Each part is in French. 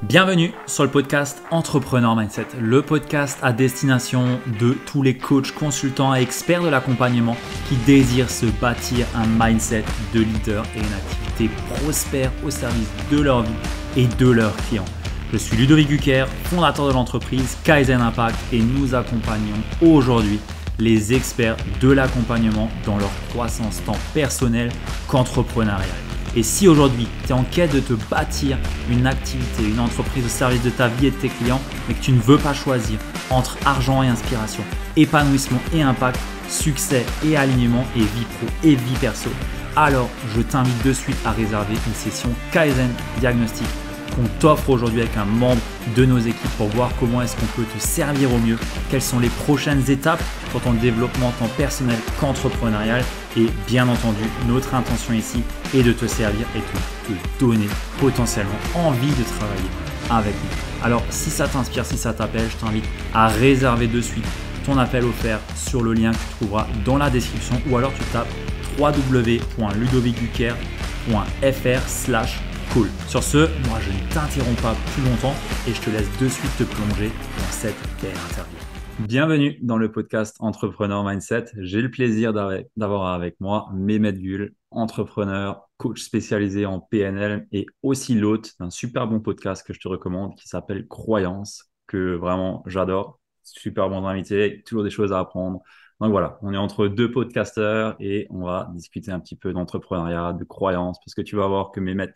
Bienvenue sur le podcast Entrepreneur Mindset, le podcast à destination de tous les coachs, consultants et experts de l'accompagnement qui désirent se bâtir un mindset de leader et une activité prospère au service de leur vie et de leurs clients. Je suis Ludovic Gucker, fondateur de l'entreprise Kaizen Impact et nous accompagnons aujourd'hui les experts de l'accompagnement dans leur croissance tant personnelle qu'entrepreneuriale. Et si aujourd'hui, tu es en quête de te bâtir une activité, une entreprise au service de ta vie et de tes clients, mais que tu ne veux pas choisir entre argent et inspiration, épanouissement et impact, succès et alignement et vie pro et vie perso, alors je t'invite de suite à réserver une session Kaizen Diagnostic qu'on t'offre aujourd'hui avec un membre de nos équipes pour voir comment est-ce qu'on peut te servir au mieux, quelles sont les prochaines étapes pour ton développement tant personnel qu'entrepreneurial. Et bien entendu, notre intention ici est de te servir et de te donner potentiellement envie de travailler avec nous. Alors si ça t'inspire, si ça t'appelle, je t'invite à réserver de suite ton appel offert sur le lien que tu trouveras dans la description ou alors tu tapes www.ludovicgucker.fr/call. Sur ce, moi je ne t'interromps pas plus longtemps et je te laisse de suite te plonger dans cette belle interview. Bienvenue dans le podcast Entrepreneur Mindset. J'ai le plaisir d'avoir avec moi Mehmet Gül, entrepreneur, coach spécialisé en PNL et aussi l'hôte d'un super bon podcast que je te recommande qui s'appelle Croyance, que vraiment j'adore. Super bon invité, toujours des choses à apprendre. Donc voilà, on est entre deux podcasteurs et on va discuter un petit peu d'entrepreneuriat, de croyance, parce que tu vas voir que Mehmet,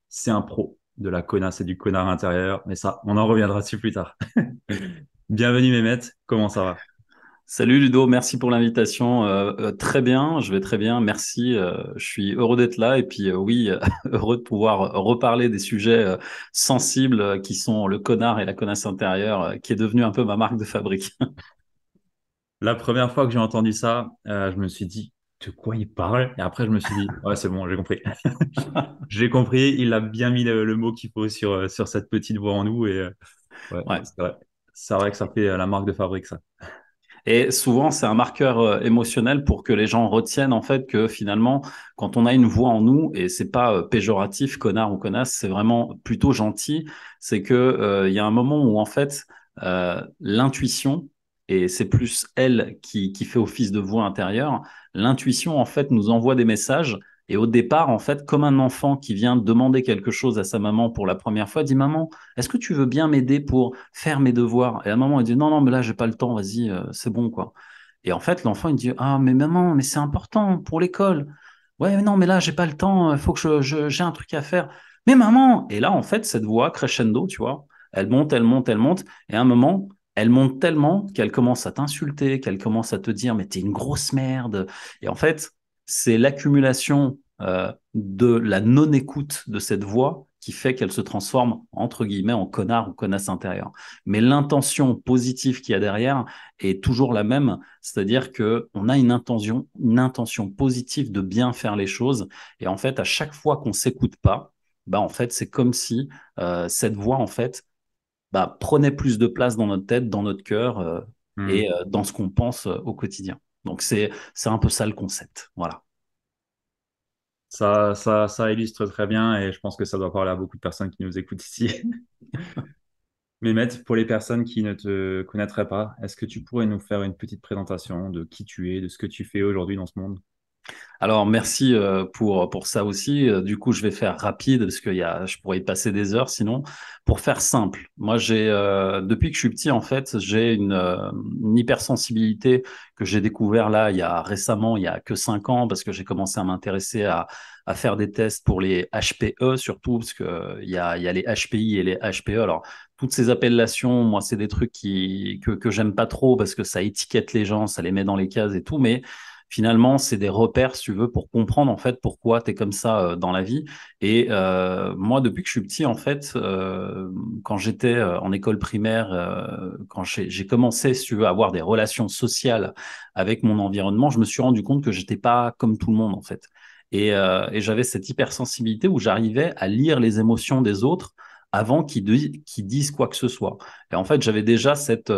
c'est un pro de la connasse et du connard intérieur, mais ça, on en reviendra dessus plus tard. Bienvenue Mehmet, comment ça va? Salut Ludo, merci pour l'invitation. Très bien, je vais très bien, merci. Je suis heureux d'être là et puis oui, heureux de pouvoir reparler des sujets sensibles qui sont le connard et la connasse intérieure, qui est devenu un peu ma marque de fabrique. La première fois que j'ai entendu ça, je me suis dit, de quoi il parle? Et après, je me suis dit, ouais, c'est bon, j'ai compris. J'ai compris, il a bien mis le mot qu'il faut sur cette petite voix en nous. Et ouais, Ouais. c'est vrai. C'est vrai que ça fait la marque de fabrique, ça. Et souvent, c'est un marqueur émotionnel pour que les gens retiennent en fait que finalement, quand on a une voix en nous, et c'est pas péjoratif, connard ou connasse, c'est vraiment plutôt gentil, c'est que il y a un moment où en fait l'intuition, et c'est plus elle qui fait office de voix intérieure, l'intuition en fait nous envoie des messages. Et au départ, en fait, comme un enfant qui vient demander quelque chose à sa maman pour la première fois, dit maman, est-ce que tu veux bien m'aider pour faire mes devoirs? Et la maman, elle dit, non, non, mais là, j'ai pas le temps, vas-y, c'est bon, quoi. Et en fait, l'enfant, il dit, ah, mais maman, mais c'est important pour l'école. Ouais, mais non, mais là, j'ai pas le temps, il faut que j'ai un truc à faire. Mais maman! Et là, en fait, cette voix crescendo, tu vois, elle monte, elle monte, elle monte. Et à un moment, elle monte tellement qu'elle commence à t'insulter, qu'elle commence à te dire, mais t'es une grosse merde. Et en fait, c'est l'accumulation de la non-écoute de cette voix qui fait qu'elle se transforme, entre guillemets, en connard ou connasse intérieure. Mais l'intention positive qu'il y a derrière est toujours la même, c'est-à-dire qu'on a une intention positive de bien faire les choses. Et en fait, à chaque fois qu'on s'écoute pas, bah, en fait, c'est comme si cette voix, en fait, bah, prenait plus de place dans notre tête, dans notre cœur Hmm. et dans ce qu'on pense au quotidien. Donc, c'est un peu ça le concept. Voilà. Ça illustre très bien et je pense que ça doit parler à beaucoup de personnes qui nous écoutent ici. Mehmet, pour les personnes qui ne te connaîtraient pas, est-ce que tu pourrais nous faire une petite présentation de qui tu es, de ce que tu fais aujourd'hui dans ce monde? Alors, merci pour ça aussi. Du coup, je vais faire rapide parce que je pourrais y passer des heures sinon. Pour faire simple, moi, depuis que je suis petit, en fait, j'ai une hypersensibilité que j'ai découvert là, récemment, il y a que 5 ans, parce que j'ai commencé à m'intéresser à faire des tests pour les HPE, surtout, parce que il y a les HPI et les HPE. Alors, toutes ces appellations, moi, c'est des trucs que j'aime pas trop parce que ça étiquette les gens, ça les met dans les cases et tout, mais finalement, c'est des repères, si tu veux, pour comprendre en fait pourquoi tu es comme ça dans la vie. Et moi, depuis que je suis petit, en fait, quand j'étais en école primaire, quand j'ai commencé, si tu veux, à avoir des relations sociales avec mon environnement, je me suis rendu compte que j'étais pas comme tout le monde, en fait. Et j'avais cette hypersensibilité où j'arrivais à lire les émotions des autres avant qu'ils disent quoi que ce soit. Et en fait, j'avais déjà cette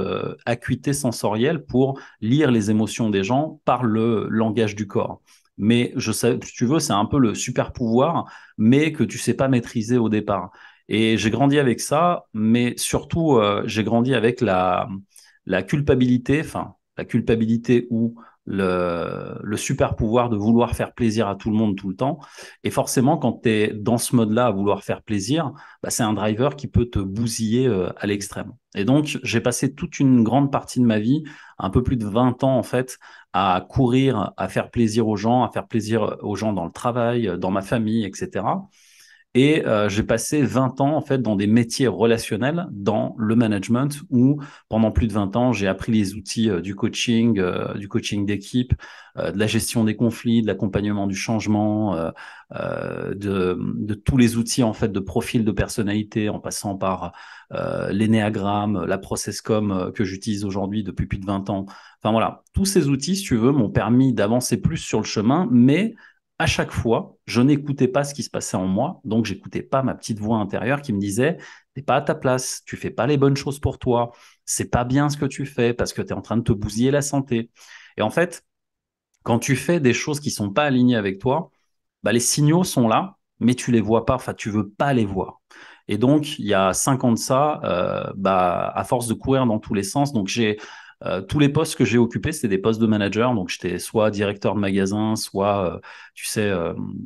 acuité sensorielle pour lire les émotions des gens par le langage du corps. Mais je sais, si tu veux, c'est un peu le super pouvoir, mais que tu sais pas maîtriser au départ. Et j'ai grandi avec ça, mais surtout, j'ai grandi avec la culpabilité, enfin, la culpabilité ou le super pouvoir de vouloir faire plaisir à tout le monde tout le temps. Et forcément, quand tu es dans ce mode-là, à vouloir faire plaisir, bah, c'est un driver qui peut te bousiller à l'extrême. Et donc, j'ai passé toute une grande partie de ma vie, un peu plus de 20 ans en fait, à courir, à faire plaisir aux gens, à faire plaisir aux gens dans le travail, dans ma famille, etc. Et j'ai passé 20 ans en fait dans des métiers relationnels, dans le management, où pendant plus de 20 ans, j'ai appris les outils du coaching d'équipe, de la gestion des conflits, de l'accompagnement du changement, de tous les outils en fait de profil de personnalité, en passant par l'énéagramme, la processcom que j'utilise aujourd'hui depuis plus de 20 ans. Enfin voilà, tous ces outils, si tu veux, m'ont permis d'avancer plus sur le chemin, mais à chaque fois, je n'écoutais pas ce qui se passait en moi, donc j'écoutais pas ma petite voix intérieure qui me disait t'es pas à ta place, tu fais pas les bonnes choses pour toi, c'est pas bien ce que tu fais parce que tu es en train de te bousiller la santé. Et en fait, quand tu fais des choses qui sont pas alignées avec toi, bah, les signaux sont là, mais tu les vois pas, enfin tu veux pas les voir. Et donc, il y a 5 ans de ça, bah, à force de courir dans tous les sens, donc j'ai tous les postes que j'ai occupés, c'était des postes de manager. Donc, j'étais soit directeur de magasin, soit, tu sais,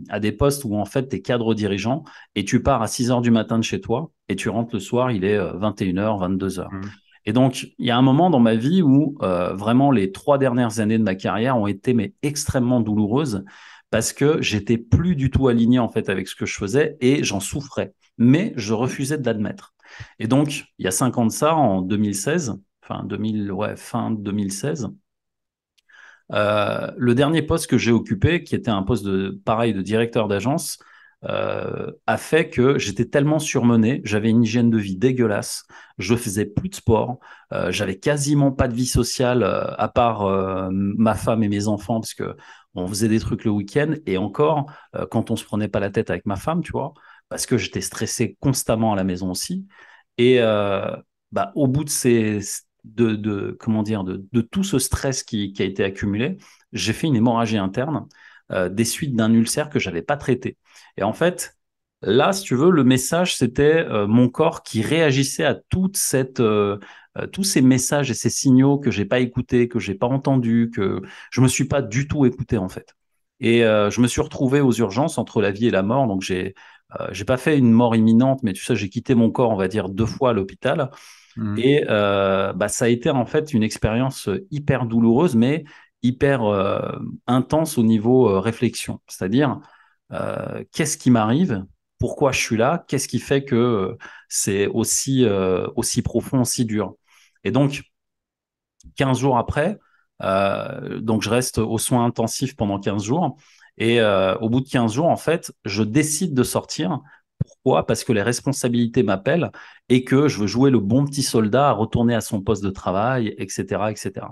à des postes où en fait, tu es cadre dirigeant et tu pars à 6 heures du matin de chez toi et tu rentres le soir, il est 21 h, 22 h. Mhm. Et donc, il y a un moment dans ma vie où vraiment les 3 dernières années de ma carrière ont été mais extrêmement douloureuses parce que j'étais plus du tout aligné en fait avec ce que je faisais et j'en souffrais. Mais je refusais de l'admettre. Et donc, il y a 5 ans de ça, en 2016, fin 2000, ouais, fin 2016, le dernier poste que j'ai occupé, qui était un poste de pareil de directeur d'agence, a fait que j'étais tellement surmené, j'avais une hygiène de vie dégueulasse, je faisais plus de sport, j'avais quasiment pas de vie sociale à part ma femme et mes enfants, parce que on faisait des trucs le week-end et encore quand on se prenait pas la tête avec ma femme, tu vois, parce que j'étais stressé constamment à la maison aussi. Et bah, au bout de comment dire, de tout ce stress qui a été accumulé, j'ai fait une hémorragie interne des suites d'un ulcère que j'avais pas traité. Et en fait, là, si tu veux, le message, c'était mon corps qui réagissait à tous ces messages et ces signaux que j'ai pas écoutés, que j'ai pas entendus, que je me suis pas du tout écouté en fait. Et je me suis retrouvé aux urgences entre la vie et la mort. Donc j'ai pas fait une mort imminente, mais tu sais, j'ai quitté mon corps, on va dire, 2 fois à l'hôpital. Mhm. Et bah, ça a été en fait une expérience hyper douloureuse, mais hyper intense au niveau réflexion. C'est-à-dire, qu'est-ce qui m'arrive? Pourquoi je suis là? Qu'est-ce qui fait que c'est aussi profond, aussi dur? Et donc, 15 jours après, donc je reste aux soins intensifs pendant 15 jours. Et au bout de 15 jours, en fait, je décide de sortir. Pourquoi? Parce que les responsabilités m'appellent et que je veux jouer le bon petit soldat à retourner à son poste de travail, etc., etc.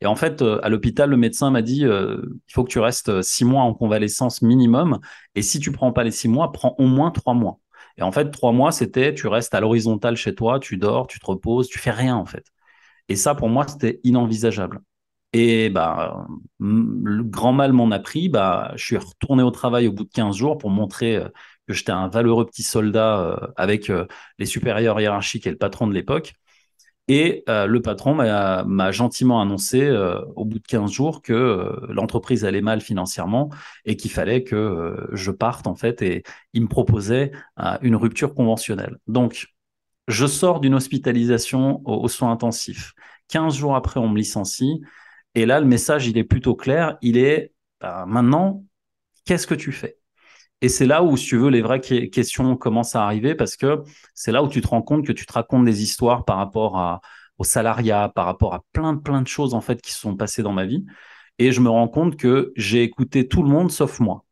Et en fait, à l'hôpital, le médecin m'a dit, il faut que tu restes 6 mois en convalescence minimum. Et si tu prends pas les 6 mois, prends au moins 3 mois. Et en fait, 3 mois, c'était, tu restes à l'horizontale chez toi, tu dors, tu te reposes, tu fais rien, en fait. Et ça, pour moi, c'était inenvisageable. Et bah, le grand mal m'en a pris. Bah, je suis retourné au travail au bout de 15 jours pour montrer que j'étais un valeureux petit soldat avec les supérieurs hiérarchiques et le patron de l'époque. Et le patron m'a gentiment annoncé au bout de 15 jours que l'entreprise allait mal financièrement et qu'il fallait que je parte en fait. Et il me proposait une rupture conventionnelle. Donc, je sors d'une hospitalisation aux soins intensifs. 15 jours après, on me licencie. Et là, le message, il est plutôt clair. Il est, bah, maintenant, qu'est-ce que tu fais? Et c'est là où, si tu veux, les vraies questions commencent à arriver parce que c'est là où tu te rends compte que tu te racontes des histoires par rapport au salariat, par rapport à plein de choses, en fait, qui se sont passées dans ma vie. Et je me rends compte que j'ai écouté tout le monde sauf moi.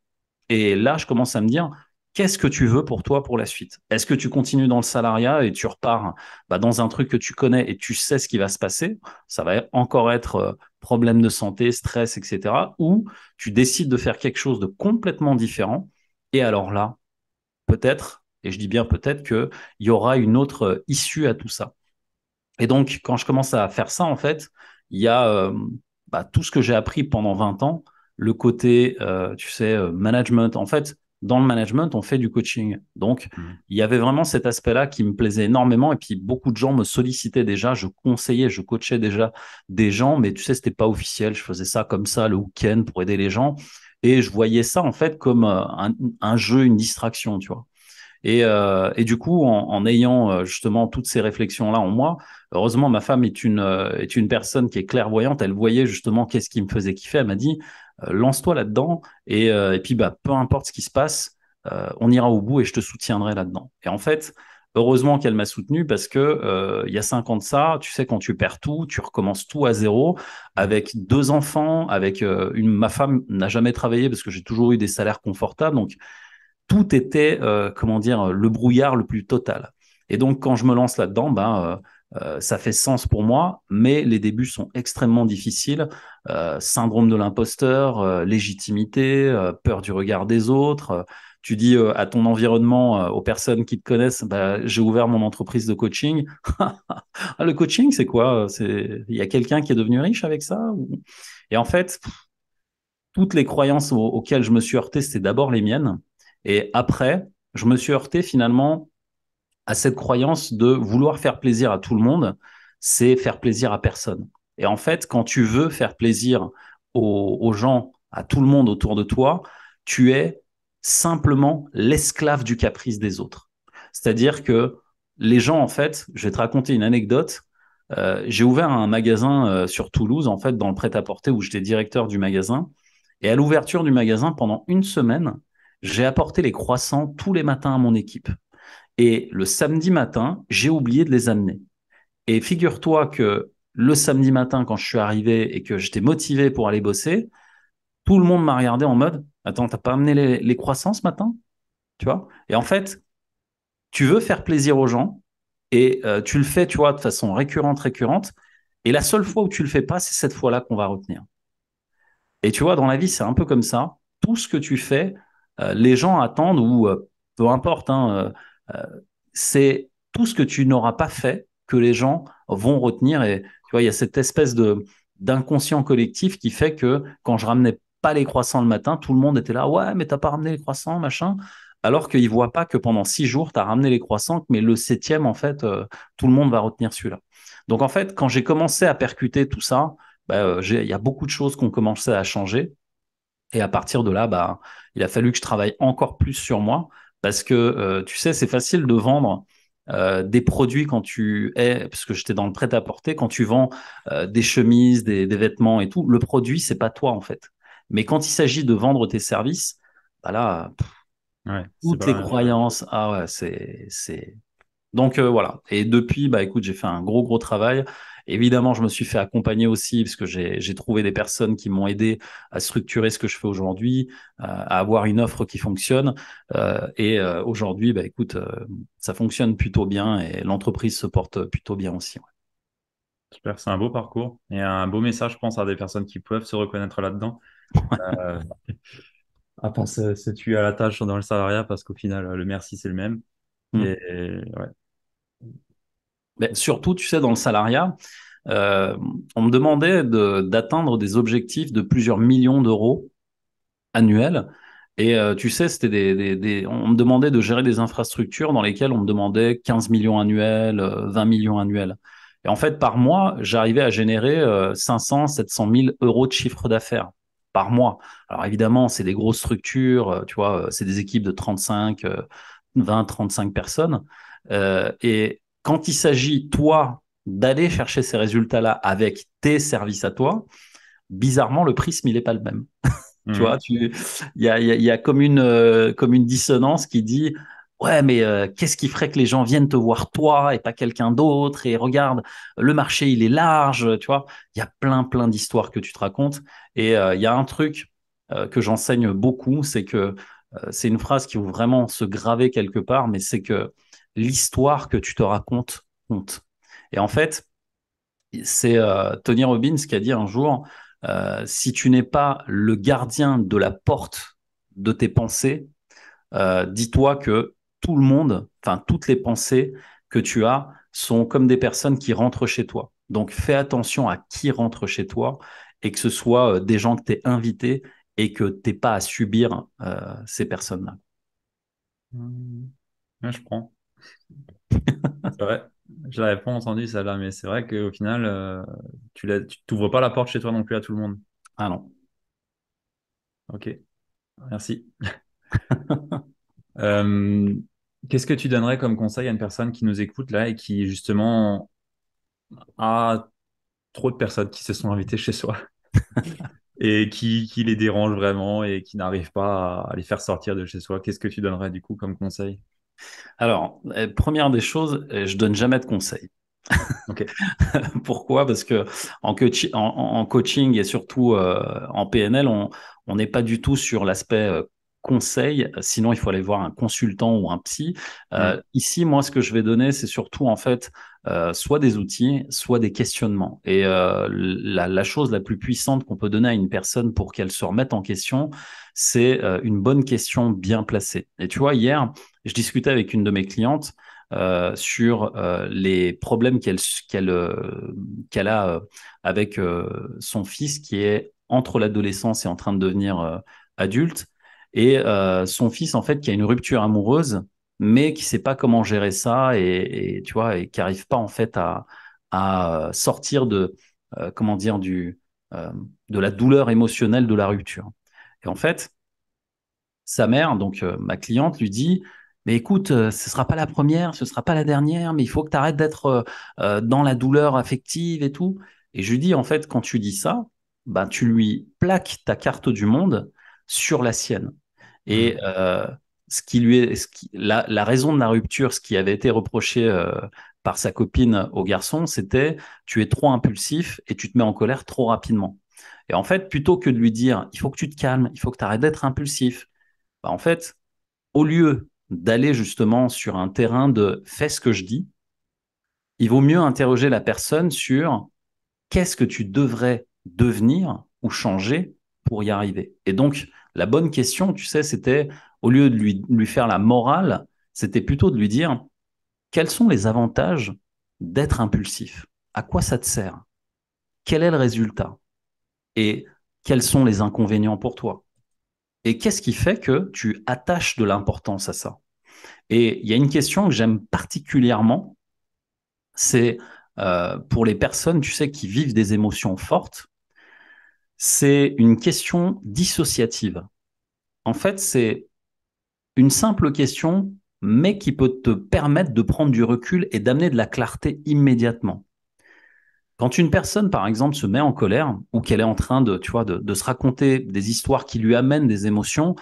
Et là, je commence à me dire, qu'est-ce que tu veux pour toi pour la suite? Est-ce que tu continues dans le salariat et tu repars bah, dans un truc que tu connais et tu sais ce qui va se passer? Ça va encore être problème de santé, stress, etc. Ou tu décides de faire quelque chose de complètement différent. Et alors là, peut-être, et je dis bien peut-être, qu'il y aura une autre issue à tout ça. Et donc, quand je commence à faire ça, en fait, il y a bah, tout ce que j'ai appris pendant 20 ans, le côté, tu sais, management. En fait, dans le management, on fait du coaching. Donc, Mhm. il y avait vraiment cet aspect-là qui me plaisait énormément. Et puis, beaucoup de gens me sollicitaient déjà. Je conseillais, je coachais déjà des gens. Mais tu sais, c'était pas officiel. Je faisais ça comme ça le week-end pour aider les gens. Et je voyais ça, en fait, comme un jeu, une distraction, tu vois. Et du coup, en ayant justement toutes ces réflexions-là en moi, heureusement, ma femme est une personne qui est clairvoyante. Elle voyait justement qu'est-ce qui me faisait kiffer. Elle m'a dit, lance-toi là-dedans et puis bah, peu importe ce qui se passe, on ira au bout et je te soutiendrai là-dedans. Et en fait, heureusement qu'elle m'a soutenu parce que il y a 5 ans de ça, tu sais, quand tu perds tout, tu recommences tout à zéro Mhm. avec 2 enfants, avec ma femme n'a jamais travaillé parce que j'ai toujours eu des salaires confortables. Donc, tout était, comment dire, le brouillard le plus total. Et donc, quand je me lance là-dedans, ça fait sens pour moi, mais les débuts sont extrêmement difficiles. Syndrome de l'imposteur, légitimité, peur du regard des autres. Tu dis à ton environnement, aux personnes qui te connaissent, bah, j'ai ouvert mon entreprise de coaching. Ah, le coaching, c'est quoi? Il y a quelqu'un qui est devenu riche avec ça? Et en fait, toutes les croyances auxquelles je me suis heurté, c'était d'abord les miennes. Et après, je me suis heurté finalement à cette croyance de vouloir faire plaisir à tout le monde, c'est faire plaisir à personne. Et en fait, quand tu veux faire plaisir aux gens, à tout le monde autour de toi, tu es simplement l'esclave du caprice des autres. C'est-à-dire que les gens, en fait, je vais te raconter une anecdote. J'ai ouvert un magasin sur Toulouse, en fait, dans le prêt-à-porter où j'étais directeur du magasin. Et à l'ouverture du magasin, pendant une semaine, j'ai apporté les croissants tous les matins à mon équipe. Et le samedi matin, j'ai oublié de les amener. Et figure-toi que le samedi matin, quand je suis arrivé et que j'étais motivé pour aller bosser, tout le monde m'a regardé en mode, attends, t'as pas amené les croissants ce matin? Tu vois? Et en fait, tu veux faire plaisir aux gens et tu le fais, tu vois, de façon récurrente, récurrente. Et la seule fois où tu le fais pas, c'est cette fois-là qu'on va retenir. Et tu vois, dans la vie, c'est un peu comme ça. Tout ce que tu fais, les gens attendent, ou peu importe, hein, c'est tout ce que tu n'auras pas fait que les gens vont retenir. Et tu vois, il y a cette espèce de d'inconscient collectif qui fait que quand je ramenais pas les croissants le matin, tout le monde était là, ouais, mais t'as pas ramené les croissants, machin. Alors qu'ils voient pas que pendant 6 jours, tu as ramené les croissants, mais le septième, en fait, tout le monde va retenir celui-là. Donc, en fait, quand j'ai commencé à percuter tout ça, il y a beaucoup de choses qui ont commencé à changer. Et à partir de là, bah, il a fallu que je travaille encore plus sur moi parce que, tu sais, c'est facile de vendre des produits quand tu es, parce que j'étais dans le prêt-à-porter, quand tu vends des chemises, des vêtements et tout, le produit, c'est pas toi en fait. Mais quand il s'agit de vendre tes services, bah là, Ouais, c'est toutes pas la les même chose. croyances, ah ouais, donc voilà. Et depuis, bah écoute, j'ai fait un gros gros travail. Évidemment, je me suis fait accompagner aussi parce que j'ai trouvé des personnes qui m'ont aidé à structurer ce que je fais aujourd'hui, à avoir une offre qui fonctionne. Aujourd'hui, bah écoute, ça fonctionne plutôt bien et l'entreprise se porte plutôt bien aussi. Ouais. Super, c'est un beau parcours et un beau message, je pense, à des personnes qui peuvent se reconnaître là-dedans. Euh, à part se tuer à la tâche dans le salariat parce qu'au final, le merci, c'est le même. Mm. Et ouais. Mais surtout, tu sais, dans le salariat, euh, on me demandait d'atteindre des objectifs de plusieurs millions d'euros annuel. Et tu sais, c'était on me demandait de gérer des infrastructures dans lesquelles on me demandait 15 millions annuels, 20 millions annuels. Et en fait, par mois, j'arrivais à générer 500, 700 000 euros de chiffre d'affaires par mois. Alors évidemment, c'est des grosses structures, tu vois, c'est des équipes de 35, 20, 35 personnes. Et quand il s'agit, toi, d'aller chercher ces résultats-là avec tes services à toi, bizarrement, le prisme, il n'est pas le même. Tu Mhm. vois, il y a comme une dissonance qui dit, ouais, mais qu'est-ce qui ferait que les gens viennent te voir toi et pas quelqu'un d'autre? Et regarde, le marché, il est large, tu vois. Il y a plein, plein d'histoires que tu te racontes. Et il y a un truc que j'enseigne beaucoup, c'est que c'est une phrase qui veut vraiment se graver quelque part, mais c'est que l'histoire que tu te racontes compte. Et en fait, c'est Tony Robbins qui a dit un jour, si tu n'es pas le gardien de la porte de tes pensées, dis-toi que tout le monde, enfin toutes les pensées que tu as sont comme des personnes qui rentrent chez toi. Donc fais attention à qui rentre chez toi et que ce soit des gens que tu es invités et que tu n'aies pas à subir ces personnes-là. Hmm. Ouais, je prends. C'est vrai. Je l'avais pas entendu celle-là, mais c'est vrai qu'au final, tu t'ouvres pas la porte chez toi non plus à tout le monde. Ah non. Ok, merci. Euh, Qu'est-ce que tu donnerais comme conseil à une personne qui nous écoute là et qui justement a trop de personnes qui se sont invitées chez soi et qui les dérange vraiment et qui n'arrive pas à les faire sortir de chez soi? Qu'est-ce que tu donnerais du coup comme conseil? Alors, première des choses, je donne jamais de conseils. Ok. Pourquoi? Parce que en coaching et surtout en PNL, on n'est pas du tout sur l'aspect conseil. Sinon, il faut aller voir un consultant ou un psy. Hmm. Ici, moi, ce que je vais donner, c'est surtout en fait soit des outils, soit des questionnements. Et la chose la plus puissante qu'on peut donner à une personne pour qu'elle se remette en question, c'est une bonne question bien placée. Et tu vois, hier, je discutais avec une de mes clientes sur les problèmes qu'elle a avec son fils qui est entre l'adolescence et en train de devenir adulte. Et son fils, en fait, qui a une rupture amoureuse, mais qui sait pas comment gérer ça et tu vois, et qui arrive pas, en fait, à sortir comment dire, euh, de la douleur émotionnelle de la rupture. Et en fait, sa mère, donc ma cliente, lui dit, mais écoute, ce sera pas la première, ce sera pas la dernière, mais il faut que tu arrêtes d'être dans la douleur affective et tout. Et je lui dis, en fait, quand tu dis ça, ben, tu lui plaques ta carte du monde sur la sienne. Et Hmm. la raison de la rupture, ce qui avait été reproché par sa copine au garçon, c'était tu es trop impulsif et tu te mets en colère trop rapidement. Et en fait, plutôt que de lui dire, il faut que tu te calmes, il faut que tu arrêtes d'être impulsif, bah, en fait, au lieu d'aller justement sur un terrain de fais ce que je dis, il vaut mieux interroger la personne sur qu'est-ce que tu devrais devenir ou changer pour y arriver. Et donc, la bonne question, tu sais, c'était, au lieu de lui faire la morale, c'était plutôt de lui dire quels sont les avantages d'être impulsif? À quoi ça te sert? Quel est le résultat? Et quels sont les inconvénients pour toi? Et qu'est-ce qui fait que tu attaches de l'importance à ça? Et il y a une question que j'aime particulièrement, c'est pour les personnes, tu sais, qui vivent des émotions fortes, c'est une question dissociative. En fait, c'est une simple question, mais qui peut te permettre de prendre du recul et d'amener de la clarté immédiatement. Quand une personne, par exemple, se met en colère ou qu'elle est en train de, tu vois, de se raconter des histoires qui lui amènent des émotions,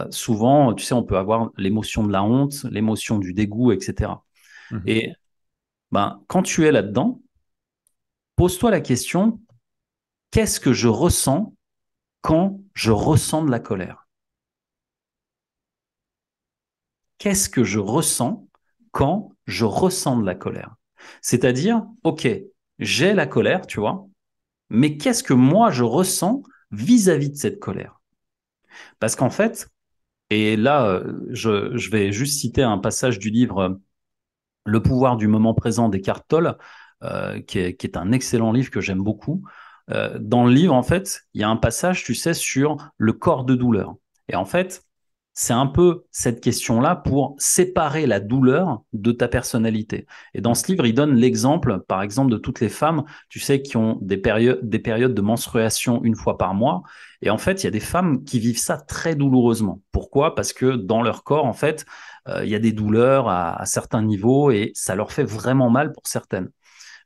souvent, tu sais, on peut avoir l'émotion de la honte, l'émotion du dégoût, etc. Mhm. Et ben, quand tu es là-dedans, pose-toi la question, qu'est-ce que je ressens quand je ressens de la colère? Qu'est-ce que je ressens quand je ressens de la colère? C'est-à-dire, OK, j'ai la colère, tu vois, mais qu'est-ce que moi je ressens vis-à-vis de cette colère? Parce qu'en fait, et là, je vais juste citer un passage du livre Le pouvoir du moment présent d'Eckhart Tolle, qui est un excellent livre que j'aime beaucoup. Dans le livre, en fait, il y a un passage, tu sais, sur le corps de douleur. Et en fait, c'est un peu cette question-là pour séparer la douleur de ta personnalité. Et dans ce livre, il donne l'exemple, par exemple, de toutes les femmes, tu sais, qui ont des périodes de menstruation une fois par mois. Et en fait, il y a des femmes qui vivent ça très douloureusement. Pourquoi? Parce que dans leur corps, en fait, il y a des douleurs à certains niveaux et ça leur fait vraiment mal pour certaines.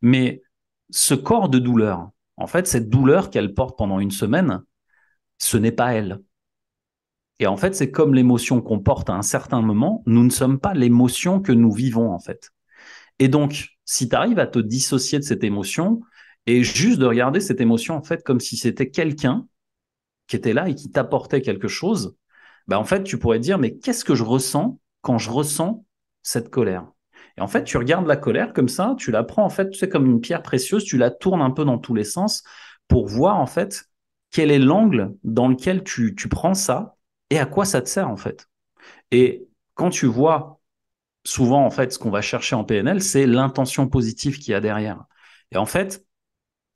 Mais ce corps de douleur, en fait, cette douleur qu'elle porte pendant une semaine, ce n'est pas elle. Et en fait, c'est comme l'émotion qu'on porte à un certain moment, nous ne sommes pas l'émotion que nous vivons, en fait. Et donc, si tu arrives à te dissocier de cette émotion et juste de regarder cette émotion, en fait, comme si c'était quelqu'un qui était là et qui t'apportait quelque chose, ben en fait, tu pourrais te dire, mais qu'est-ce que je ressens quand je ressens cette colère? Et en fait, tu regardes la colère comme ça, tu la prends en fait, tu sais, comme une pierre précieuse, tu la tournes un peu dans tous les sens pour voir en fait quel est l'angle dans lequel tu prends ça et à quoi ça te sert en fait. Et quand tu vois souvent en fait ce qu'on va chercher en PNL, c'est l'intention positive qu'il y a derrière. Et en fait,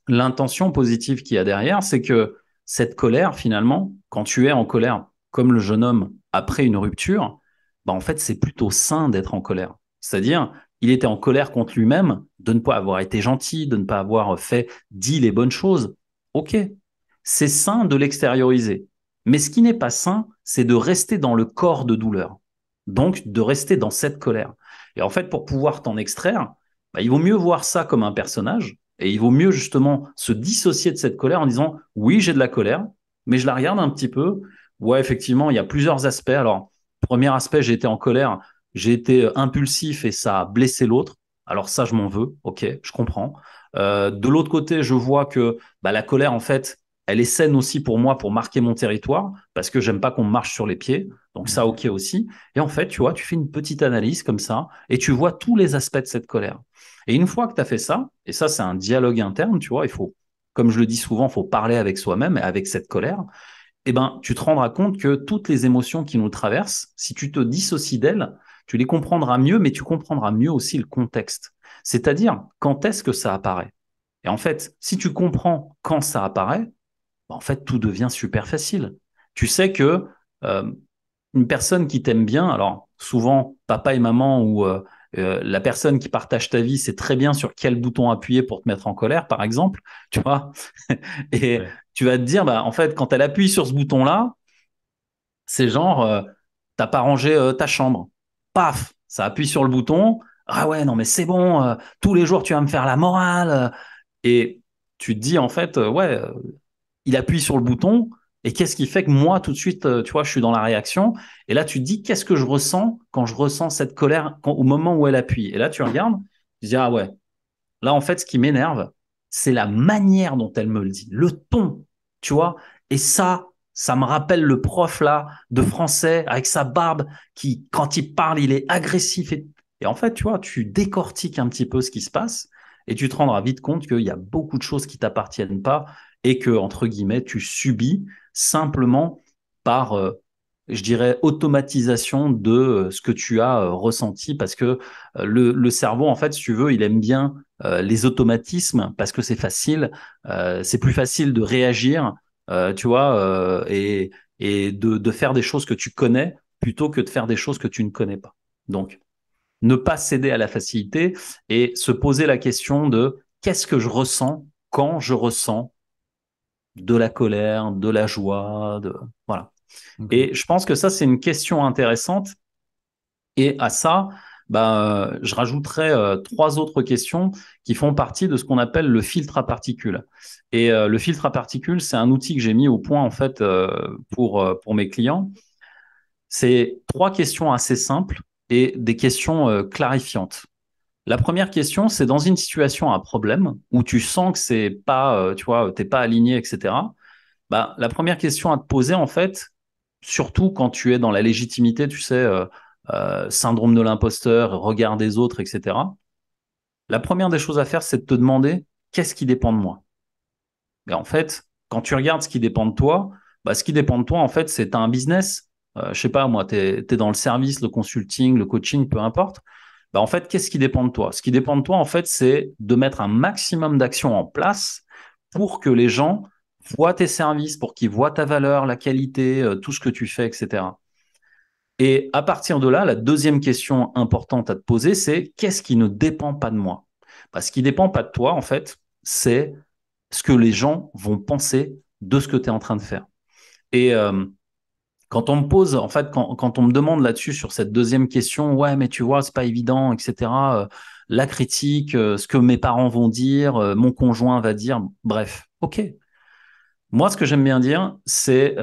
l'intention positive qu'il y a derrière, c'est que cette colère, finalement, quand tu es en colère, comme le jeune homme après une rupture, bah, en fait, c'est plutôt sain d'être en colère. C'est-à-dire, il était en colère contre lui-même de ne pas avoir été gentil, de ne pas avoir dit les bonnes choses. OK, c'est sain de l'extérioriser. Mais ce qui n'est pas sain, c'est de rester dans le corps de douleur. Donc, de rester dans cette colère. Et en fait, pour pouvoir t'en extraire, bah, il vaut mieux voir ça comme un personnage et il vaut mieux justement se dissocier de cette colère en disant, oui, j'ai de la colère, mais je la regarde un petit peu. Ouais, effectivement, il y a plusieurs aspects. Alors, premier aspect, j'ai été en colère, j'ai été impulsif et ça a blessé l'autre. Alors ça, je m'en veux, ok, je comprends. De l'autre côté, je vois que bah, la colère, en fait, elle est saine aussi pour moi pour marquer mon territoire parce que j'aime pas qu'on me marche sur les pieds. Donc ça, ok aussi. Et en fait, tu vois, tu fais une petite analyse comme ça et tu vois tous les aspects de cette colère. Et une fois que tu as fait ça, et ça, c'est un dialogue interne, tu vois, il faut, comme je le dis souvent, il faut parler avec soi-même et avec cette colère eh ben, tu te rendras compte que toutes les émotions qui nous traversent, si tu te dissocies d'elles, tu les comprendras mieux, mais tu comprendras mieux aussi le contexte. C'est-à-dire, quand est-ce que ça apparaît? Et en fait, si tu comprends quand ça apparaît, ben, en fait, tout devient super facile. Tu sais que euh, une personne qui t'aime bien, alors souvent papa et maman ou la personne qui partage ta vie sait très bien sur quel bouton appuyer pour te mettre en colère, par exemple, tu vois. Et Ouais. tu vas te dire, bah, en fait, quand elle appuie sur ce bouton-là, c'est genre, t'as pas rangé ta chambre. Paf, ça appuie sur le bouton. Ah ouais, non, mais c'est bon, tous les jours tu vas me faire la morale. Et tu te dis, en fait, ouais, il appuie sur le bouton. Et qu'est-ce qui fait que moi, tout de suite, tu vois, je suis dans la réaction. Et là, tu te dis, qu'est-ce que je ressens quand je ressens cette colère au moment où elle appuie? Et là, tu regardes, tu te dis, ah ouais, là, en fait, ce qui m'énerve, c'est la manière dont elle me le dit, le ton, tu vois. Et ça me rappelle le prof là de français avec sa barbe qui, quand il parle, il est agressif. Et en fait, tu vois, tu décortiques un petit peu ce qui se passe et tu te rendras vite compte qu'il y a beaucoup de choses qui t'appartiennent pas et que, entre guillemets, tu subis simplement par, je dirais, automatisation de ce que tu as ressenti parce que le cerveau, en fait, si tu veux, il aime bien les automatismes parce que c'est facile, c'est plus facile de réagir, tu vois, et de faire des choses que tu connais plutôt que de faire des choses que tu ne connais pas. Donc, ne pas céder à la facilité et se poser la question de qu'est-ce que je ressens quand je ressens de la colère, de la joie, voilà. Ok. Et je pense que ça, c'est une question intéressante et à ça, bah, je rajouterais trois autres questions qui font partie de ce qu'on appelle le filtre à particules. Et le filtre à particules, c'est un outil que j'ai mis au point en fait pour mes clients. C'est trois questions assez simples et des questions clarifiantes. La première question, c'est dans une situation à problème où tu sens que c'est pas, tu vois, t'es pas aligné, etc. Bah, la première question à te poser, en fait, surtout quand tu es dans la légitimité, tu sais, syndrome de l'imposteur, regard des autres, etc. La première des choses à faire, c'est de te demander qu'est-ce qui dépend de moi. Et en fait, quand tu regardes ce qui dépend de toi, bah, ce qui dépend de toi, en fait, c'est un business. Je sais pas, moi, tu es dans le service, le consulting, le coaching, peu importe. Bah, en fait, qu'est-ce qui dépend de toi? Ce qui dépend de toi, en fait, c'est de mettre un maximum d'actions en place pour que les gens voient tes services, pour qu'ils voient ta valeur, la qualité, tout ce que tu fais, etc. Et à partir de là, la deuxième question importante à te poser, c'est qu'est-ce qui ne dépend pas de moi? Parce ce qui ne dépend pas de toi, en fait, c'est ce que les gens vont penser de ce que tu es en train de faire. Et quand on me pose, en fait, quand on me demande là-dessus sur cette deuxième question, ouais, mais tu vois, c'est pas évident, etc. La critique, ce que mes parents vont dire, mon conjoint va dire, bref, ok. Moi, ce que j'aime bien dire, c'est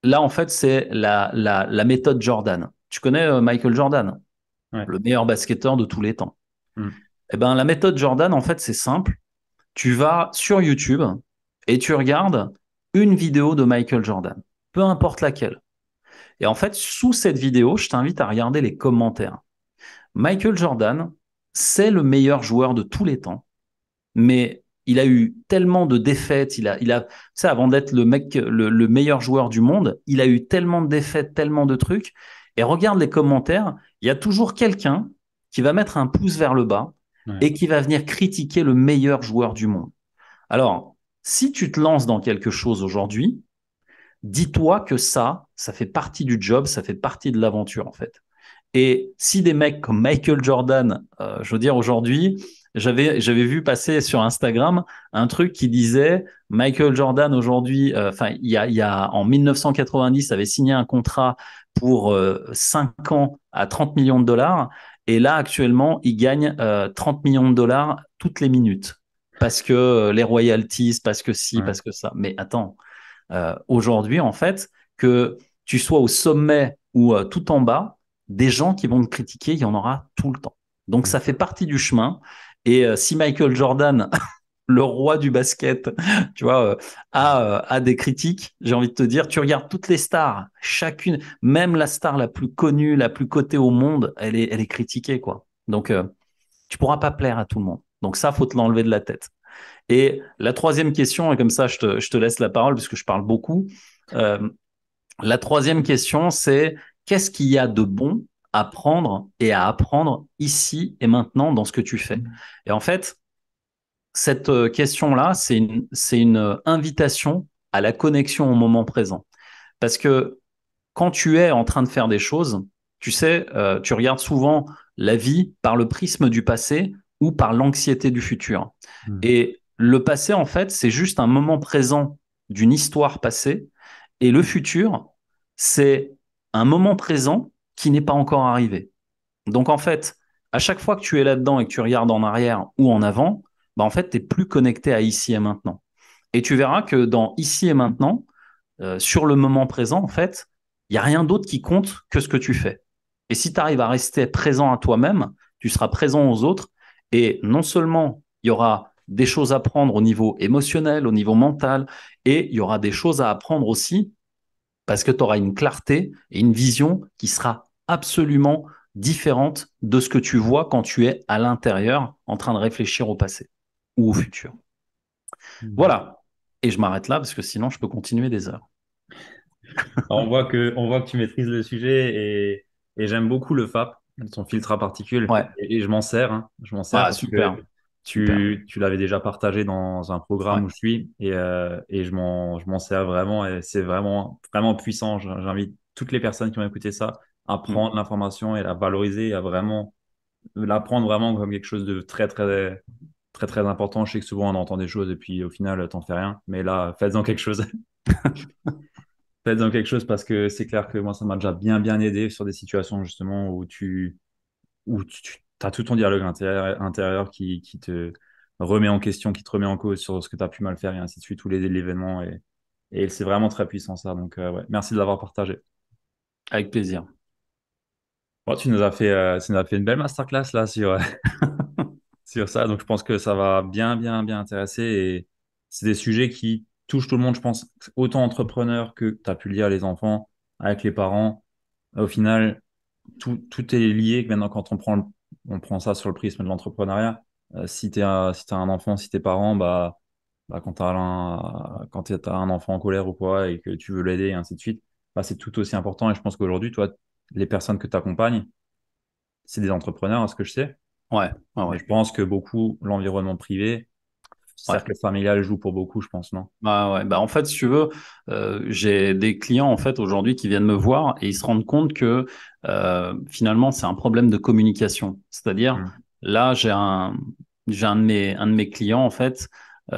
là, en fait, c'est la méthode Jordan. Tu connais Michael Jordan, Ouais. le meilleur basketteur de tous les temps. Hmm. Eh ben, la méthode Jordan, en fait, c'est simple. Tu vas sur YouTube et tu regardes une vidéo de Michael Jordan, peu importe laquelle. Et en fait, sous cette vidéo, je t'invite à regarder les commentaires. Michael Jordan, c'est le meilleur joueur de tous les temps, mais il a eu tellement de défaites. Tu sais, avant d'être le mec, le meilleur joueur du monde, il a eu tellement de défaites, tellement de trucs. Et regarde les commentaires, il y a toujours quelqu'un qui va mettre un pouce vers le bas Ouais. et qui va venir critiquer le meilleur joueur du monde. Alors, si tu te lances dans quelque chose aujourd'hui, dis-toi que ça fait partie du job, ça fait partie de l'aventure en fait. Et si des mecs comme Michael Jordan, je veux dire aujourd'hui, j'avais vu passer sur Instagram un truc qui disait Michael Jordan aujourd'hui, enfin il y a en 1990 avait signé un contrat pour 5 ans à 30 millions de dollars et là actuellement il gagne 30 millions de dollars toutes les minutes parce que les royalties, parce que ci, Ouais. parce que ça. Mais attends, aujourd'hui, en fait, que tu sois au sommet ou tout en bas, des gens qui vont te critiquer, il y en aura tout le temps. Donc, Mm. ça fait partie du chemin. Et si Michael Jordan, le roi du basket, tu vois, a des critiques, j'ai envie de te dire, tu regardes toutes les stars, chacune, même la star la plus connue, la plus cotée au monde, elle est critiquée, quoi. Donc, tu pourras pas plaire à tout le monde. Donc ça, faut te l'enlever de la tête. Et la troisième question, et comme ça, je te laisse la parole parce que je parle beaucoup. Euh, la troisième question, c'est qu'est-ce qu'il y a de bon à prendre et à apprendre ici et maintenant dans ce que tu fais? Et en fait, cette question-là, c'est une invitation à la connexion au moment présent. Parce que quand tu es en train de faire des choses, tu sais, tu regardes souvent la vie par le prisme du passé ou par l'anxiété du futur. Mm. Et le passé, en fait, c'est juste un moment présent d'une histoire passée. Et le futur, c'est un moment présent qui n'est pas encore arrivé. Donc, en fait, à chaque fois que tu es là-dedans et que tu regardes en arrière ou en avant, bah, en fait, tu es plus connecté à ici et maintenant. Et tu verras que dans ici et maintenant, sur le moment présent, en fait, il n'y a rien d'autre qui compte que ce que tu fais. Et si tu arrives à rester présent à toi-même, tu seras présent aux autres. Et non seulement il y aura des choses à apprendre au niveau émotionnel, au niveau mental, et il y aura des choses à apprendre aussi parce que tu auras une clarté et une vision qui sera absolument différente de ce que tu vois quand tu es à l'intérieur en train de réfléchir au passé ou au futur. Mm. Voilà. Et je m'arrête là parce que sinon je peux continuer des heures. Alors, on voit que tu maîtrises le sujet et j'aime beaucoup le FAP, ton filtre à particules. Ouais. Et je m'en sers, hein. Je m'en sers Ah, parce que super. Super. tu l'avais déjà partagé dans un Ouais. programme où je suis et je m'en sers vraiment et c'est vraiment, vraiment puissant. J'invite toutes les personnes qui ont écouté ça à Mm. prendre l'information et la valoriser, à vraiment la prendre vraiment comme quelque chose de très, très, très, très important. Je sais que souvent on entend des choses et puis au final, t'en fais rien. Mais là, faites-en quelque chose. Faites-en quelque chose parce que c'est clair que moi, ça m'a déjà bien, bien aidé sur des situations justement où tu as tout ton dialogue intérieur qui te remet en question, qui te remet en cause sur ce que tu as pu mal faire et ainsi de suite, tous les l'événement. Et c'est vraiment très puissant ça. Donc, ouais, merci de l'avoir partagé. Avec plaisir. Bon, tu nous as fait une belle masterclass là sur ça. Donc, je pense que ça va bien, bien, bien intéresser. Et c'est des sujets qui touchent tout le monde, je pense, autant entrepreneurs que tu as pu le dire, les enfants, avec les parents. Au final, tout est lié. Maintenant, quand on prend ça sur le prisme de l'entrepreneuriat, si t'as un enfant, si tes parents, bah, quand t'as un enfant en colère ou quoi et que tu veux l'aider et ainsi de suite, bah, c'est tout aussi important. Et je pense qu'aujourd'hui, toi, les personnes que tu accompagnes, c'est des entrepreneurs, à ce que je sais. Ouais, ouais, Mais ouais. je pense que beaucoup, l'environnement privé, Ouais. cercle familial joue pour beaucoup, je pense, non? Bah, ouais. Bah, en fait, si tu veux, j'ai des clients en fait aujourd'hui qui viennent me voir et ils se rendent compte que finalement c'est un problème de communication. C'est-à-dire Mm, là, j'ai un de mes clients en fait qui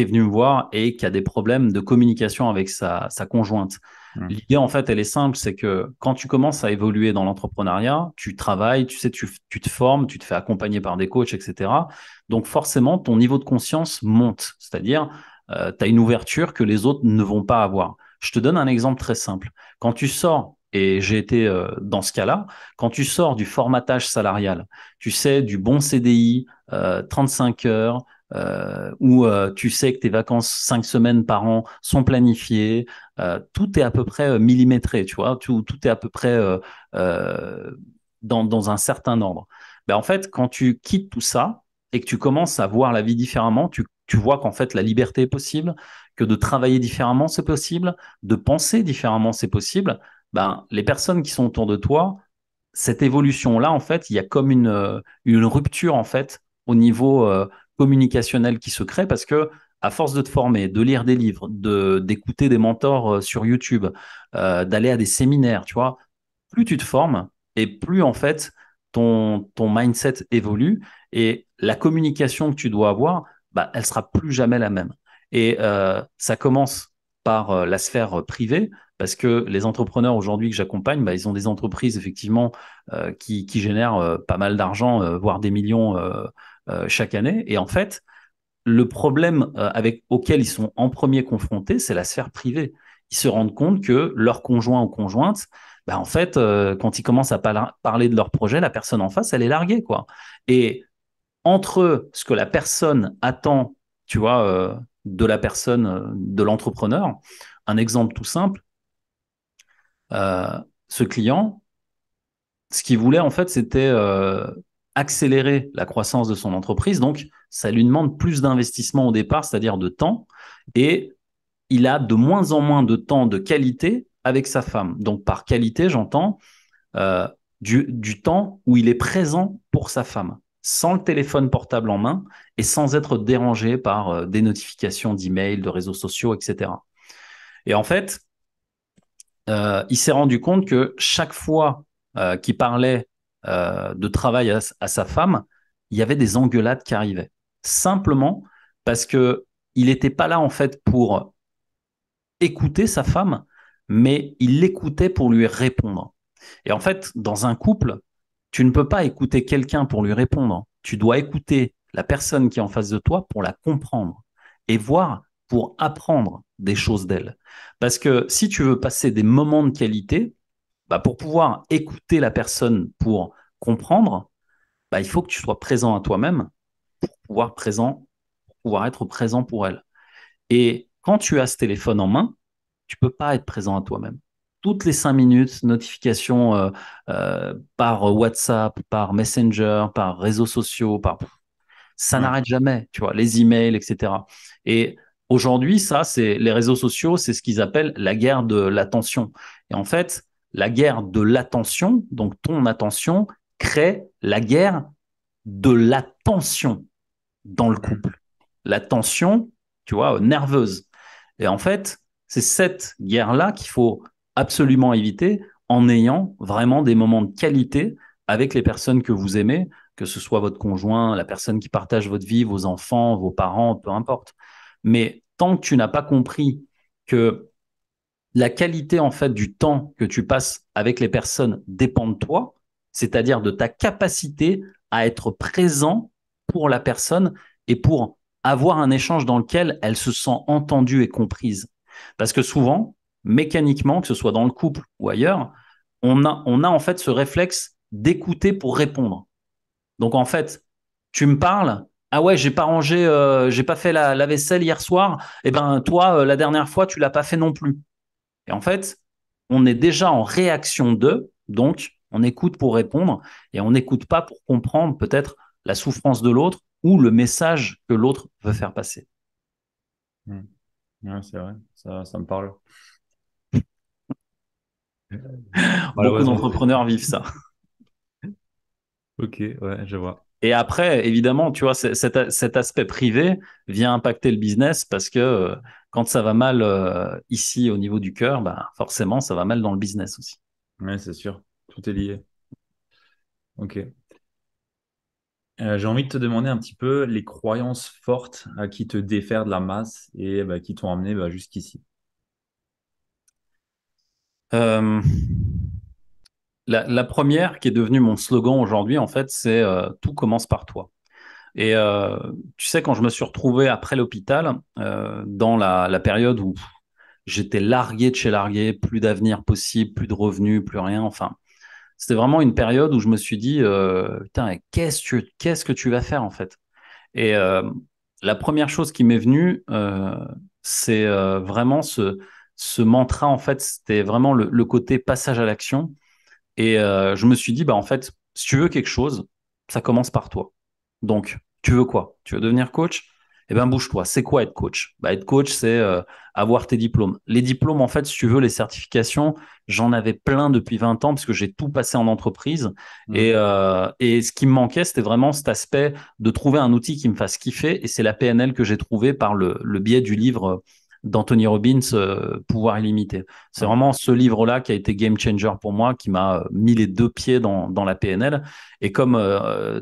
est venu me voir et qui a des problèmes de communication avec sa conjointe. mm, L'idée en fait, elle est simple, c'est que quand tu commences à évoluer dans l'entrepreneuriat, tu travailles, tu sais, tu te formes, tu te fais accompagner par des coachs, etc. Donc forcément, ton niveau de conscience monte. C'est-à-dire tu as une ouverture que les autres ne vont pas avoir. Je te donne un exemple très simple. Quand tu sors, et j'ai été dans ce cas-là, quand tu sors du formatage salarial, tu sais, du bon CDI, 35 heures, où tu sais que tes vacances 5 semaines par an sont planifiées, tout est à peu près millimétré, tu vois, tout est à peu près dans un certain ordre. Ben, en fait, quand tu quittes tout ça et que tu commences à voir la vie différemment, tu vois qu'en fait, la liberté est possible, que de travailler différemment, c'est possible, de penser différemment, c'est possible. Ben, les personnes qui sont autour de toi, cette évolution-là, en fait, il y a comme une rupture, en fait, au niveau communicationnel qui se crée parce que à force de te former, de lire des livres, d'écouter des mentors sur YouTube, d'aller à des séminaires, tu vois, plus tu te formes et plus en fait ton mindset évolue et la communication que tu dois avoir, bah, elle sera plus jamais la même. Et ça commence par la sphère privée, parce que les entrepreneurs aujourd'hui que j'accompagne, bah, ils ont des entreprises effectivement qui génèrent pas mal d'argent, voire des millions chaque année. Et en fait, le problème auquel ils sont en premier confrontés, c'est la sphère privée. Ils se rendent compte que leur conjoint ou conjointe, bah, en fait, quand ils commencent à parler de leur projet, la personne en face, elle est larguée, quoi. Et entre ce que la personne attend, tu vois, de la personne, de l'entrepreneur, un exemple tout simple, ce client, ce qu'il voulait, en fait, c'était accélérer la croissance de son entreprise. Donc, ça lui demande plus d'investissement au départ, c'est-à-dire de temps. Et il a de moins en moins de temps de qualité avec sa femme. Donc, par qualité, j'entends euh, du temps où il est présent pour sa femme, sans le téléphone portable en main et sans être dérangé par des notifications d'emails, de réseaux sociaux, etc. Et en fait, il s'est rendu compte que chaque fois qu'il parlait de travail à sa femme, il y avait des engueulades qui arrivaient. Simplement parce que il n'était pas là en fait pour écouter sa femme, mais il l'écoutait pour lui répondre. Et en fait, dans un couple, tu ne peux pas écouter quelqu'un pour lui répondre. Tu dois écouter la personne qui est en face de toi pour la comprendre et voir pour apprendre des choses d'elle. Parce que si tu veux passer des moments de qualité, bah pour pouvoir écouter la personne pour comprendre, bah il faut que tu sois présent à toi-même pour pouvoir être présent pour elle. Et quand tu as ce téléphone en main, tu peux pas être présent à toi-même. Toutes les 5 minutes, notifications par WhatsApp, par Messenger, par réseaux sociaux, ça Ouais. n'arrête jamais, tu vois, les emails, etc. Et aujourd'hui, ça, c'est les réseaux sociaux, c'est ce qu'ils appellent la guerre de l'attention. Et en fait, la guerre de l'attention, donc ton attention, crée la guerre de l'attention dans le couple. La tension, tu vois, nerveuse. Et en fait, c'est cette guerre-là qu'il faut absolument éviter en ayant vraiment des moments de qualité avec les personnes que vous aimez, que ce soit votre conjoint, la personne qui partage votre vie, vos enfants, vos parents, peu importe. Mais tant que tu n'as pas compris que la qualité en fait du temps que tu passes avec les personnes dépend de toi, c'est-à-dire de ta capacité à être présent pour la personne et pour avoir un échange dans lequel elle se sent entendue et comprise. Parce que souvent, mécaniquement, que ce soit dans le couple ou ailleurs, on a en fait ce réflexe d'écouter pour répondre. Donc en fait, tu me parles, ah ouais, j'ai pas rangé, j'ai pas fait la vaisselle hier soir. Eh ben toi, la dernière fois, tu l'as pas fait non plus. Et en fait, on est déjà en réaction d'eux, donc on écoute pour répondre et on n'écoute pas pour comprendre peut-être la souffrance de l'autre ou le message que l'autre veut faire passer. Mm. Ouais, c'est vrai, ça me parle. Beaucoup Malheureusement. d'entrepreneurs vivent ça. Ok, ouais, je vois. Et après, évidemment, tu vois, cet aspect privé vient impacter le business parce que quand ça va mal ici au niveau du cœur, bah, forcément, ça va mal dans le business aussi. Ouais, c'est sûr. Tout est lié. Ok. J'ai envie de te demander un petit peu les croyances fortes qui te défèrent de la masse et bah, qui t'ont amené bah, jusqu'ici. Euh, la première qui est devenue mon slogan aujourd'hui, en fait, c'est tout commence par toi. Et tu sais, quand je me suis retrouvé après l'hôpital, dans la période où j'étais largué de chez largué, plus d'avenir possible, plus de revenus, plus rien, enfin, c'était vraiment une période où je me suis dit, putain, qu'est-ce que tu vas faire en fait? Et la première chose qui m'est venue, c'est vraiment ce mantra, en fait, c'était vraiment le côté passage à l'action. Et je me suis dit, bah en fait, si tu veux quelque chose, ça commence par toi. Donc, tu veux quoi? Tu veux devenir coach? Eh ben, bouge-toi. C'est quoi être coach? Bah, être coach, c'est avoir tes diplômes. Les diplômes, en fait, si tu veux, les certifications, j'en avais plein depuis 20 ans parce que j'ai tout passé en entreprise. Mhm. Et ce qui me manquait, c'était vraiment cet aspect de trouver un outil qui me fasse kiffer. Et c'est la PNL que j'ai trouvé par le biais du livre d'Anthony Robbins, Pouvoir illimité. C'est Ouais. vraiment ce livre-là qui a été game changer pour moi, qui m'a mis les deux pieds dans la PNL. Et comme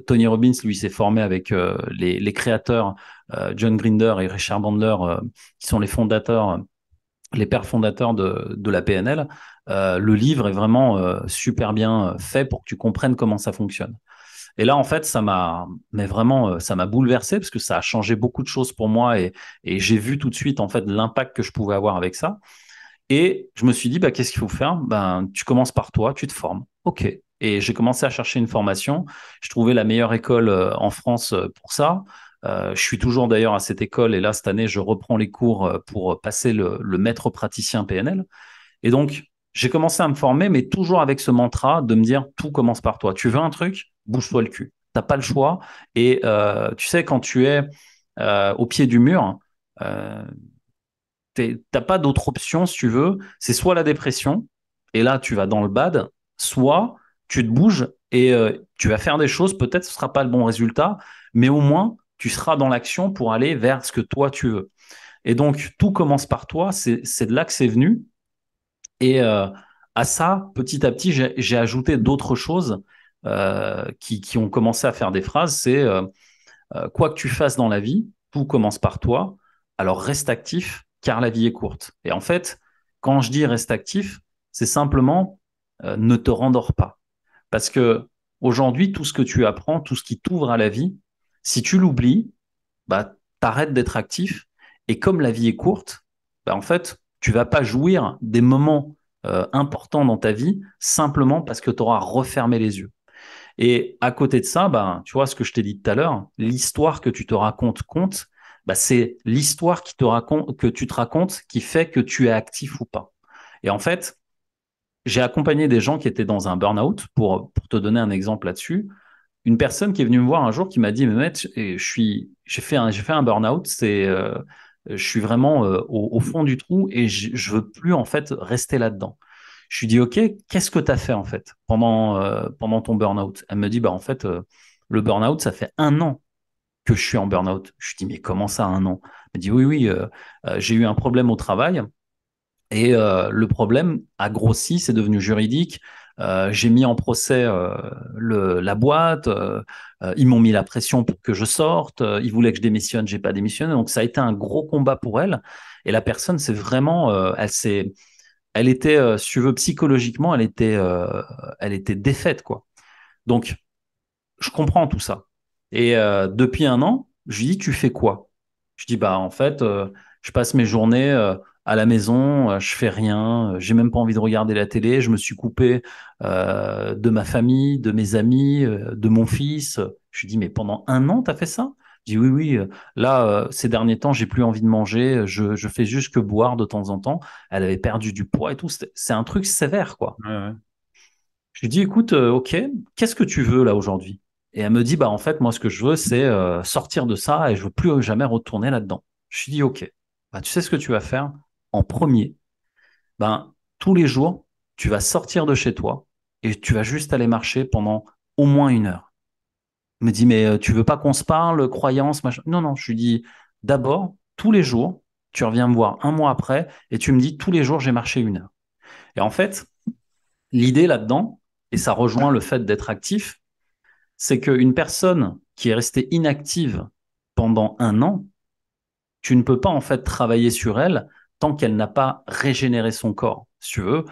Tony Robbins, lui, s'est formé avec les créateurs John Grinder et Richard Bandler, qui sont les fondateurs, les pères fondateurs de la PNL, le livre est vraiment super bien fait pour que tu comprennes comment ça fonctionne. Et là, en fait, mais vraiment, ça m'a bouleversé parce que ça a changé beaucoup de choses pour moi et j'ai vu tout de suite, en fait, l'impact que je pouvais avoir avec ça. Et je me suis dit, bah, qu'est-ce qu'il faut faire? Ben, tu commences par toi, tu te formes. OK. Et j'ai commencé à chercher une formation. Je trouvais la meilleure école en France pour ça. Je suis toujours d'ailleurs à cette école et là, cette année, je reprends les cours pour passer le maître praticien PNL. Et donc, j'ai commencé à me former, mais toujours avec ce mantra de me dire, tout commence par toi. Tu veux un truc? Bouge-toi le cul. T'as pas le choix. Et tu sais, quand tu es au pied du mur, euh, t'as pas d'autre option, si tu veux. C'est soit la dépression, et là, tu vas dans le bad, soit tu te bouges et tu vas faire des choses. Peut-être ce sera pas le bon résultat, mais au moins, tu seras dans l'action pour aller vers ce que toi, tu veux. Et donc, tout commence par toi. C'est de là que c'est venu. Et à ça, petit à petit, j'ai ajouté d'autres choses qui ont commencé à faire des phrases. C'est quoi que tu fasses dans la vie, tout commence par toi. Alors reste actif, car la vie est courte. Et en fait, quand je dis reste actif, c'est simplement ne te rendors pas. Parce que aujourd'hui, tout ce que tu apprends, tout ce qui t'ouvre à la vie, si tu l'oublies, bah, t'arrêtes d'être actif. Et comme la vie est courte, bah, en fait, tu vas pas jouir des moments importants dans ta vie simplement parce que tu auras refermé les yeux. Et à côté de ça, bah, tu vois ce que je t'ai dit tout à l'heure, l'histoire que tu te racontes compte, bah, c'est l'histoire que tu te racontes qui fait que tu es actif ou pas. Et en fait, j'ai accompagné des gens qui étaient dans un burn-out, pour te donner un exemple là-dessus. Une personne qui est venue me voir un jour qui m'a dit, mais mec, j'ai fait un burn-out, je suis vraiment au fond du trou et je veux plus en fait rester là-dedans. Je lui dis, OK, qu'est-ce que tu as fait en fait pendant ton burn-out? Elle me dit, bah en fait, le burn-out, ça fait 1 an que je suis en burn-out. Je lui dis, mais comment ça, 1 an? Elle me dit, oui, oui, j'ai eu un problème au travail et le problème a grossi, c'est devenu juridique. J'ai mis en procès la boîte. Ils m'ont mis la pression pour que je sorte. Ils voulaient que je démissionne, j'ai pas démissionné. Donc ça a été un gros combat pour elle. Et la personne, c'est vraiment, elle était, si tu veux, psychologiquement, elle était défaite, quoi. Donc je comprends tout ça. Et depuis 1 an, je lui dis, tu fais quoi? Je dis, bah en fait, je passe mes journées à la maison, je fais rien, j'ai même pas envie de regarder la télé, je me suis coupé de ma famille, de mes amis, de mon fils. Je lui dis, mais pendant 1 an, t'as fait ça? Je dis, oui, oui, là, ces derniers temps, j'ai plus envie de manger, je fais juste que boire de temps en temps. Elle avait perdu du poids et tout, c'est un truc sévère, quoi. Ouais, ouais. Je lui dis, écoute, OK, qu'est-ce que tu veux là aujourd'hui? Et elle me dit, bah en fait, moi, ce que je veux, c'est sortir de ça et je veux plus jamais retourner là-dedans. Je lui dis, OK, bah, tu sais ce que tu vas faire? En premier, ben, tous les jours, tu vas sortir de chez toi et tu vas juste aller marcher pendant au moins 1 heure. Elle me dit, mais tu veux pas qu'on se parle, croyance, machin? Non, non, je lui dis, d'abord, tous les jours, tu reviens me voir 1 mois après et tu me dis, tous les jours, j'ai marché 1 heure. Et en fait, l'idée là-dedans, et ça rejoint le fait d'être actif, c'est qu'une personne qui est restée inactive pendant 1 an, tu ne peux pas en fait travailler sur elle tant qu'elle n'a pas régénéré son corps. Si tu veux,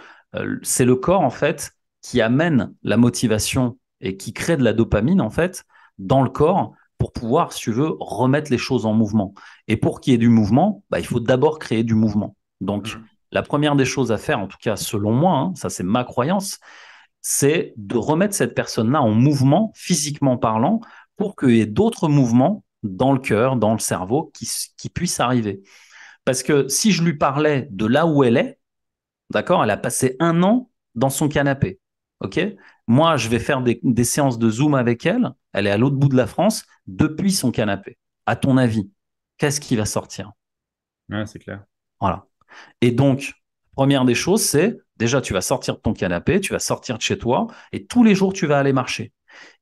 c'est le corps en fait qui amène la motivation et qui crée de la dopamine en fait dans le corps pour pouvoir, si tu veux, remettre les choses en mouvement. Et pour qu'il y ait du mouvement, bah, il faut d'abord créer du mouvement. Donc, Mhm. la première des choses à faire, en tout cas selon moi, hein, ça c'est ma croyance, c'est de remettre cette personne-là en mouvement, physiquement parlant, pour qu'il y ait d'autres mouvements dans le cœur, dans le cerveau, qui puissent arriver. Parce que si je lui parlais de là où elle est, d'accord, elle a passé 1 an dans son canapé, ok? Moi, je vais faire des séances de Zoom avec elle, elle est à l'autre bout de la France, depuis son canapé. À ton avis, qu'est-ce qui va sortir? Ouais, c'est clair. Voilà. Et donc, première des choses, c'est déjà, tu vas sortir de ton canapé, tu vas sortir de chez toi, et tous les jours, tu vas aller marcher.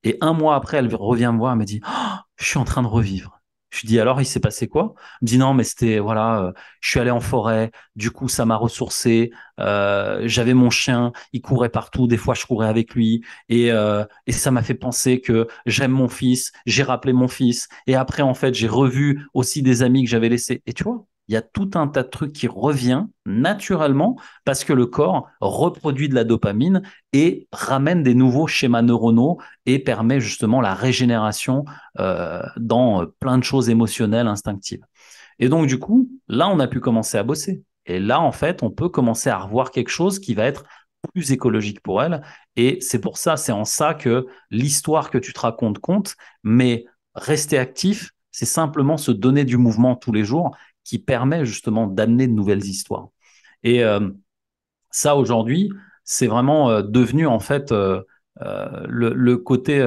Et un mois après, elle revient me voir, elle me dit, oh, je suis en train de revivre. Je dis, alors, il s'est passé quoi? Elle me dit, non, mais c'était, voilà, je suis allé en forêt, du coup, ça m'a ressourcé, j'avais mon chien, il courait partout, des fois, je courais avec lui, et ça m'a fait penser que j'aime mon fils, j'ai rappelé mon fils, et après, en fait, j'ai revu aussi des amis que j'avais laissés. Et tu vois, il y a tout un tas de trucs qui revient naturellement parce que le corps reproduit de la dopamine et ramène des nouveaux schémas neuronaux et permet justement la régénération dans plein de choses émotionnelles, instinctives. Et donc, du coup, là, on a pu commencer à bosser. Et là, en fait, on peut commencer à revoir quelque chose qui va être plus écologique pour elle. Et c'est pour ça, c'est en ça que l'histoire que tu te racontes compte, mais rester actif, c'est simplement se donner du mouvement tous les jours qui permet justement d'amener de nouvelles histoires. Et ça, aujourd'hui, c'est vraiment devenu en fait le côté,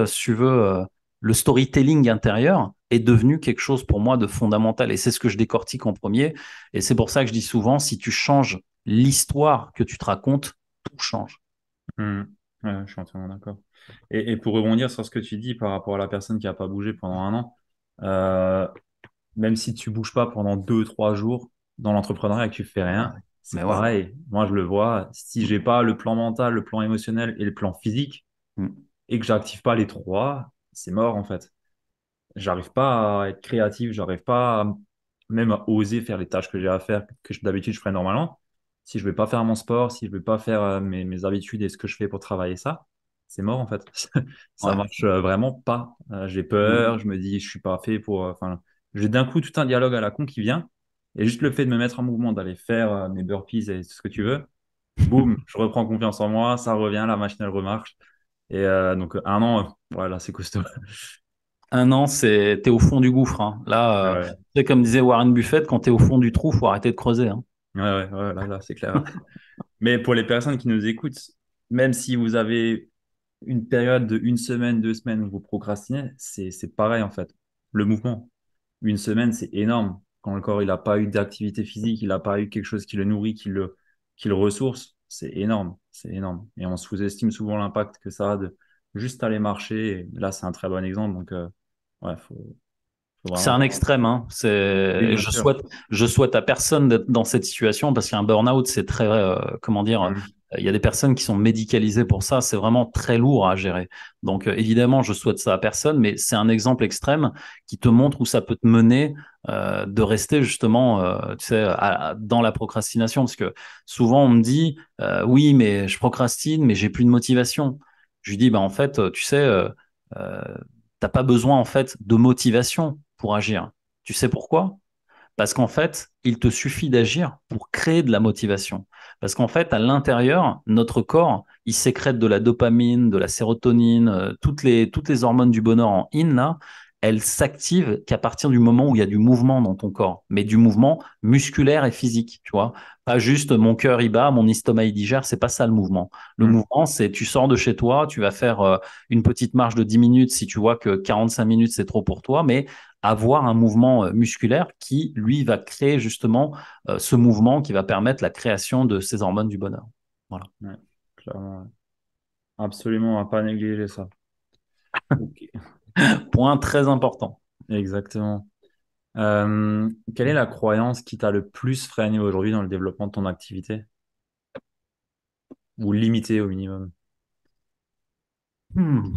si tu veux, le storytelling intérieur est devenu quelque chose pour moi de fondamental. Et c'est ce que je décortique en premier. Et c'est pour ça que je dis souvent, si tu changes l'histoire que tu te racontes, tout change. Hmm. Ouais, je suis entièrement d'accord. Et pour rebondir sur ce que tu dis par rapport à la personne qui n'a pas bougé pendant un an, euh, même si tu bouges pas pendant 2, 3 jours dans l'entrepreneuriat et que tu fais Ouais. rien, Mais c'est ouais. pareil. Moi, je le vois. Si j'ai pas le plan mental, le plan émotionnel et le plan physique Mm. et que j'active pas les trois, c'est mort en fait. J'arrive pas à être créatif, j'arrive pas même à oser faire les tâches que j'ai à faire, d'habitude je ferais normalement. Si je vais pas faire mon sport, si je vais pas faire mes habitudes et ce que je fais pour travailler ça, c'est mort en fait. Ça Ouais. marche vraiment pas. J'ai Mm. peur, je me dis je suis pas fait pour. Enfin, j'ai d'un coup tout un dialogue à la con qui vient et juste le fait de me mettre en mouvement, d'aller faire mes burpees et tout ce que tu veux, boum, je reprends confiance en moi, ça revient, la machine elle remarche. Et donc un an, voilà, c'est costaud. Un an, t'es au fond du gouffre, hein. Là, Ouais. tu sais, comme disait Warren Buffett, quand t'es au fond du trou, faut arrêter de creuser, hein. Ouais, ouais, ouais, là, c'est clair. Mais pour les personnes qui nous écoutent, même si vous avez une période de 1 semaine, 2 semaines où vous procrastinez, c'est pareil en fait. Le mouvement, 1 semaine, c'est énorme. Quand le corps il n'a pas eu d'activité physique, il n'a pas eu quelque chose qui le nourrit, qui le ressource, c'est énorme, c'est énorme. Et on sous-estime souvent l'impact que ça a de juste aller marcher. Et là, c'est un très bon exemple. Donc, ouais, faut C'est vraiment. un extrême, hein. Oui, C'est, bien sûr. je souhaite à personne d'être dans cette situation parce qu'un burn-out, c'est très, comment dire, Mhm. il y a des personnes qui sont médicalisées pour ça. C'est vraiment très lourd à gérer. Donc, évidemment, je souhaite ça à personne, mais c'est un exemple extrême qui te montre où ça peut te mener, de rester justement, tu sais, dans la procrastination. Parce que souvent, on me dit, oui, mais je procrastine, mais j'ai plus de motivation. Je lui dis, bah, en fait, tu sais, euh, t'as pas besoin en fait de motivation pour agir. Tu sais pourquoi? Parce qu'en fait, il te suffit d'agir pour créer de la motivation. Parce qu'en fait, à l'intérieur, notre corps, il sécrète de la dopamine, de la sérotonine, toutes les hormones du bonheur en in, là, elles s'activent qu'à partir du moment où il y a du mouvement dans ton corps, mais du mouvement musculaire et physique, tu vois. Pas juste mon cœur y bat, mon estomac y digère, c'est pas ça le mouvement. Le Mhm. mouvement, c'est tu sors de chez toi, tu vas faire une petite marche de 10 minutes si tu vois que 45 minutes c'est trop pour toi, mais avoir un mouvement musculaire qui, lui, va créer justement ce mouvement qui va permettre la création de ces hormones du bonheur. Voilà. Ouais, clairement, ouais. Absolument, à pas négliger ça. Ok. Point très important. Exactement. Quelle est la croyance qui t'a le plus freiné aujourd'hui dans le développement de ton activité ou limité au minimum? Hmm.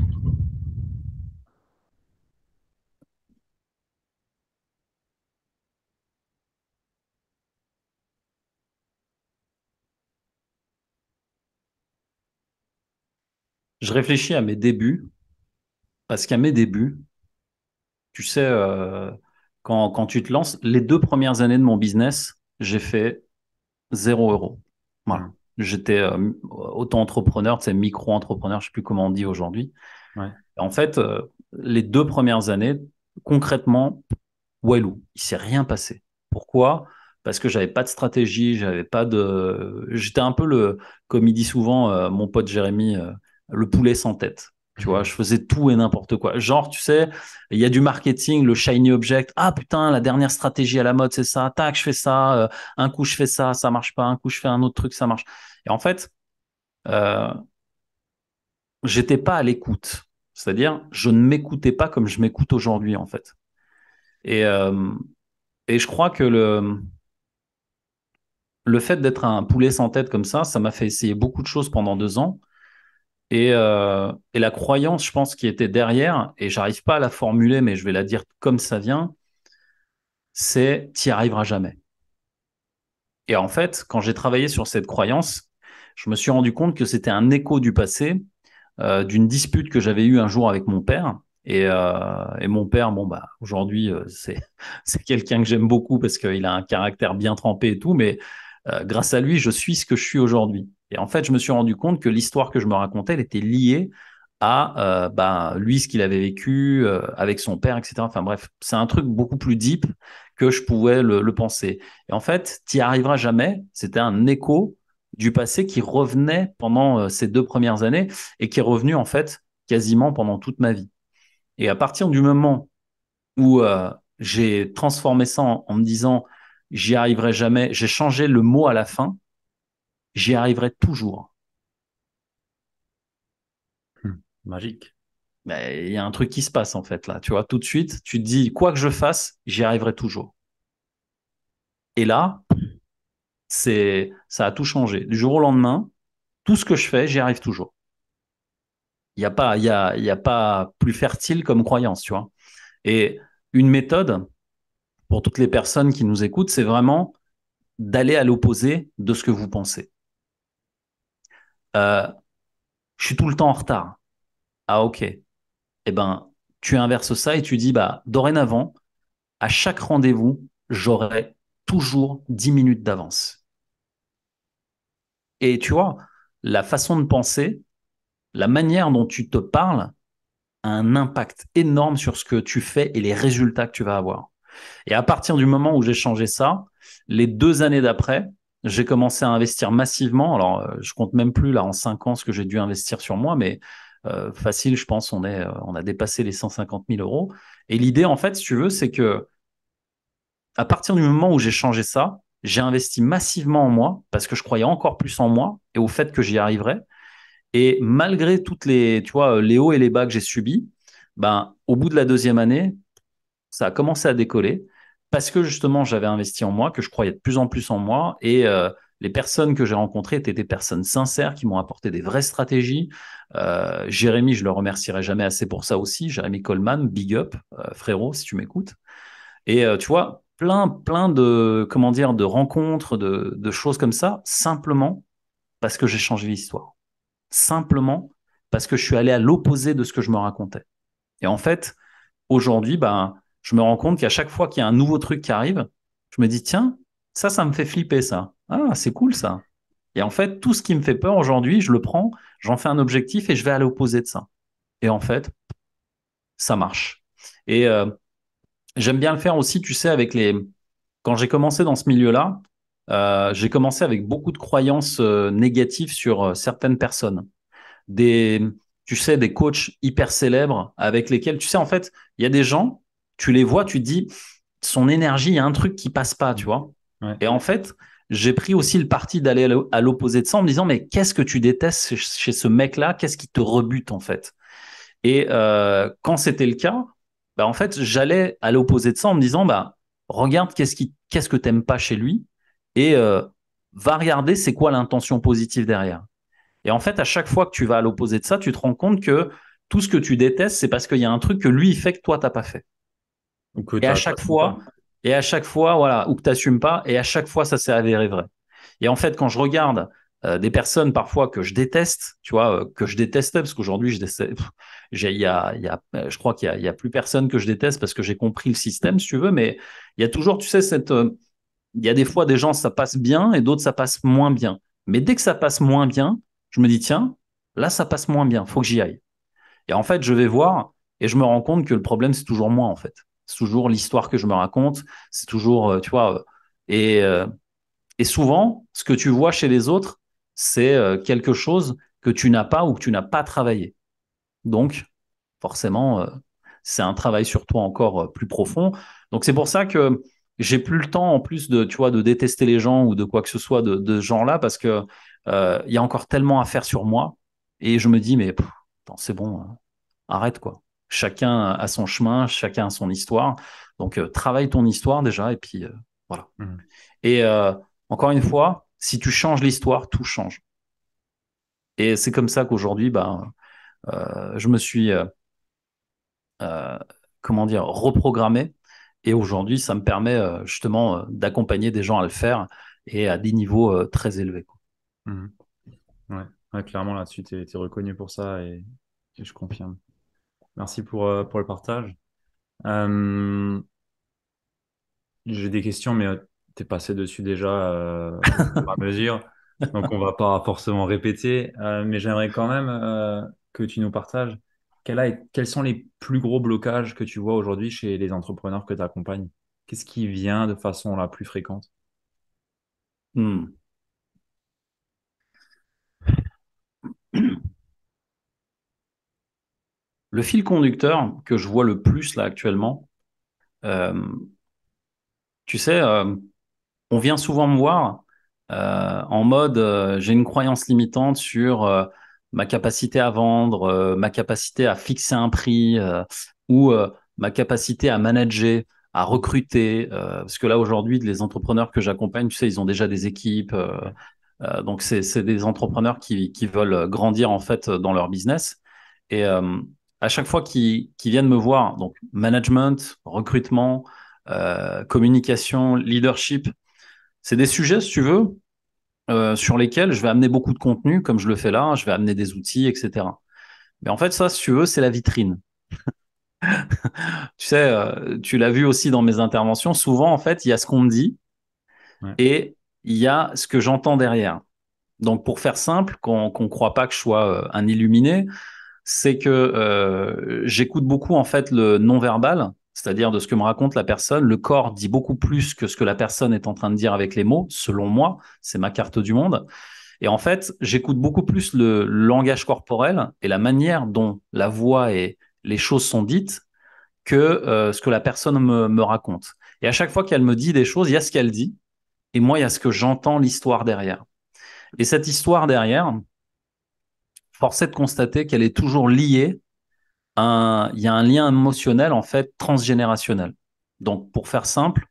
Je réfléchis à mes débuts, parce qu'à mes débuts, tu sais, quand tu te lances, les 2 premières années de mon business, j'ai fait 0 euros. Voilà. Hmm. J'étais auto-entrepreneur, tu sais, micro-entrepreneur, je sais plus comment on dit aujourd'hui. Ouais. En fait, les 2 premières années, concrètement, Walou, il s'est rien passé. Pourquoi? Parce que j'avais pas de stratégie, j'avais pas de. J'étais un peu comme il dit souvent mon pote Jérémy, le poulet sans tête. Tu vois, je faisais tout et n'importe quoi. Genre, tu sais, il y a du marketing, le shiny object. Ah putain, la dernière stratégie à la mode, c'est ça. Tac, je fais ça. Un coup, je fais ça, ça marche pas. Un coup, je fais un autre truc, ça marche. Et en fait, euh, j'étais pas à l'écoute. C'est-à-dire, je ne m'écoutais pas comme je m'écoute aujourd'hui, en fait. Et, euh, et je crois que le fait d'être un poulet sans tête comme ça m'a fait essayer beaucoup de choses pendant 2 ans. Et la croyance, je pense, qui était derrière, et j'arrive pas à la formuler, mais je vais la dire comme ça vient, c'est t'y arriveras jamais. Et en fait, quand j'ai travaillé sur cette croyance, je me suis rendu compte que c'était un écho du passé, d'une dispute que j'avais eue un jour avec mon père. Et mon père, bon bah aujourd'hui c'est quelqu'un que j'aime beaucoup parce qu'il a un caractère bien trempé et tout, mais grâce à lui, je suis ce que je suis aujourd'hui. Et en fait, je me suis rendu compte que l'histoire que je me racontais, elle était liée à bah, lui, ce qu'il avait vécu avec son père, etc. Enfin bref, c'est un truc beaucoup plus deep que je pouvais le penser. Et en fait, t'y arriveras jamais. C'était un écho du passé qui revenait pendant ces 2 premières années et qui est revenu en fait quasiment pendant toute ma vie. Et à partir du moment où j'ai transformé ça en me disant j'y arriverai jamais, j'ai changé le mot à la fin, j'y arriverai toujours. Magique. Mais il y a un truc qui se passe en fait là, tu vois, tout de suite, tu te dis quoi que je fasse, j'y arriverai toujours. Et là, ça a tout changé. Du jour au lendemain, tout ce que je fais, j'y arrive toujours. Il y a pas plus fertile comme croyance, tu vois. Et une méthode pour toutes les personnes qui nous écoutent, c'est vraiment d'aller à l'opposé de ce que vous pensez. Euh, je suis tout le temps en retard. Ah ok. Eh ben, tu inverses ça et tu dis, bah, dorénavant, à chaque rendez-vous, j'aurai toujours 10 minutes d'avance. Et tu vois, la façon de penser, la manière dont tu te parles a un impact énorme sur ce que tu fais et les résultats que tu vas avoir. Et à partir du moment où j'ai changé ça, les 2 années d'après, j'ai commencé à investir massivement. Alors, je compte même plus là en 5 ans ce que j'ai dû investir sur moi, mais facile, je pense, on a dépassé les 150 000 euros. Et l'idée, en fait, si tu veux, c'est que à partir du moment où j'ai changé ça, j'ai investi massivement en moi parce que je croyais encore plus en moi et au fait que j'y arriverais. Et malgré toutes les, tu vois, les hauts et les bas que j'ai subis, ben, au bout de la 2e année, ça a commencé à décoller parce que justement j'avais investi en moi, que je croyais de plus en plus en moi et les personnes que j'ai rencontrées étaient des personnes sincères qui m'ont apporté des vraies stratégies. Jérémy, je le remercierai jamais assez pour ça aussi. Jérémy Coleman, big up, frérot, si tu m'écoutes. Et tu vois, plein de, comment dire, de rencontres, de choses comme ça, simplement parce que j'ai changé l'histoire. Simplement parce que je suis allé à l'opposé de ce que je me racontais. Et en fait, aujourd'hui, ben, je me rends compte qu'à chaque fois qu'il y a un nouveau truc qui arrive, je me dis, tiens, ça me fait flipper, ça. Ah, c'est cool, ça. Et en fait, tout ce qui me fait peur aujourd'hui, je le prends, j'en fais un objectif et je vais à l'opposé de ça. Et en fait, ça marche. Et j'aime bien le faire aussi, tu sais, avec les. Quand j'ai commencé dans ce milieu-là, j'ai commencé avec beaucoup de croyances négatives sur certaines personnes. Des, tu sais, des coachs hyper célèbres avec lesquels, tu sais, en fait, il y a des gens, tu les vois, tu te dis, son énergie, il y a un truc qui passe pas, tu vois. Ouais. Et en fait, j'ai pris aussi le parti d'aller à l'opposé de ça en me disant, mais qu'est-ce que tu détestes chez ce mec-là? Qu'est-ce qui te rebute, en fait? Et quand c'était le cas, bah, en fait, j'allais à l'opposé de ça en me disant, bah, regarde qu'est-ce que t'aimes pas chez lui et va regarder c'est quoi l'intention positive derrière. Et en fait, à chaque fois que tu vas à l'opposé de ça, tu te rends compte que tout ce que tu détestes, c'est parce qu'il y a un truc que lui il fait que toi t'as pas fait. Donc, Et à chaque t'assumes pas. fois, voilà, ou que t'assumes pas, et à chaque fois, ça s'est avéré vrai. Et en fait, quand je regarde des personnes parfois que je déteste, tu vois, que je détestais, parce qu'aujourd'hui, je crois qu'il y a plus personne que je déteste parce que j'ai compris le système, si tu veux, mais il y a toujours, tu sais, il y a des fois des gens, ça passe bien et d'autres, ça passe moins bien. Mais dès que ça passe moins bien, je me dis, tiens, là, ça passe moins bien, faut que j'y aille. Et en fait, je vais voir et je me rends compte que le problème, c'est toujours moi, en fait. C'est toujours l'histoire que je me raconte, c'est toujours, tu vois, et, euh, et souvent, ce que tu vois chez les autres, c'est quelque chose que tu n'as pas ou que tu n'as pas travaillé. Donc, forcément, c'est un travail sur toi encore plus profond. Donc, c'est pour ça que j'ai plus le temps, en plus de, tu vois, de détester les gens ou de quoi que ce soit de ce genre-là, parce que il y a encore tellement à faire sur moi. Et je me dis, mais attends, c'est bon, hein, arrête, quoi. Chacun a son chemin, chacun a son histoire. Donc, travaille ton histoire déjà, et puis voilà. Mhm. Et encore une fois, si tu changes l'histoire, tout change. Et c'est comme ça qu'aujourd'hui, bah, je me suis euh, comment dire, reprogrammé. Et aujourd'hui, ça me permet justement d'accompagner des gens à le faire et à des niveaux très élevés, quoi. Mhm. Ouais. Ouais, clairement, là-dessus, tu es reconnu pour ça et je confirme. Merci pour le partage. Euh, j'ai des questions, mais tu es passé dessus déjà au fur et à mesure. Donc, on va pas forcément répéter. Mais j'aimerais quand même que tu nous partages quels sont les plus gros blocages que tu vois aujourd'hui chez les entrepreneurs que tu accompagnes? Qu'est-ce qui vient de façon la plus fréquente? Hmm. Le fil conducteur que je vois le plus là actuellement, euh, tu sais, on vient souvent me voir en mode j'ai une croyance limitante sur ma capacité à vendre, ma capacité à fixer un prix ou ma capacité à manager, à recruter. Parce que là aujourd'hui, les entrepreneurs que j'accompagne, tu sais, ils ont déjà des équipes. Donc c'est des entrepreneurs qui veulent grandir en fait dans leur business. Et à chaque fois qu'ils viennent me voir, donc management, recrutement, communication, leadership, c'est des sujets, si tu veux, sur lesquels je vais amener beaucoup de contenu, comme je le fais là, je vais amener des outils, etc. Mais en fait, ça, si tu veux, c'est la vitrine. Tu sais, tu l'as vu aussi dans mes interventions, souvent, en fait, il y a ce qu'on me dit Ouais. et il y a ce que j'entends derrière. Donc, pour faire simple, qu'on ne croit pas que je sois un illuminé, c'est que j'écoute beaucoup en fait le non-verbal, c'est-à-dire de ce que me raconte la personne. Le corps dit beaucoup plus que ce que la personne est en train de dire avec les mots, selon moi, c'est ma carte du monde. Et en fait, j'écoute beaucoup plus le langage corporel et la manière dont la voix et les choses sont dites que ce que la personne me raconte. Et à chaque fois qu'elle me dit des choses, il y a ce qu'elle dit, et moi, il y a ce que j'entends, l'histoire derrière. Et cette histoire derrière, force est de constater qu'elle est toujours liée il y a un lien émotionnel en fait transgénérationnel. Donc pour faire simple,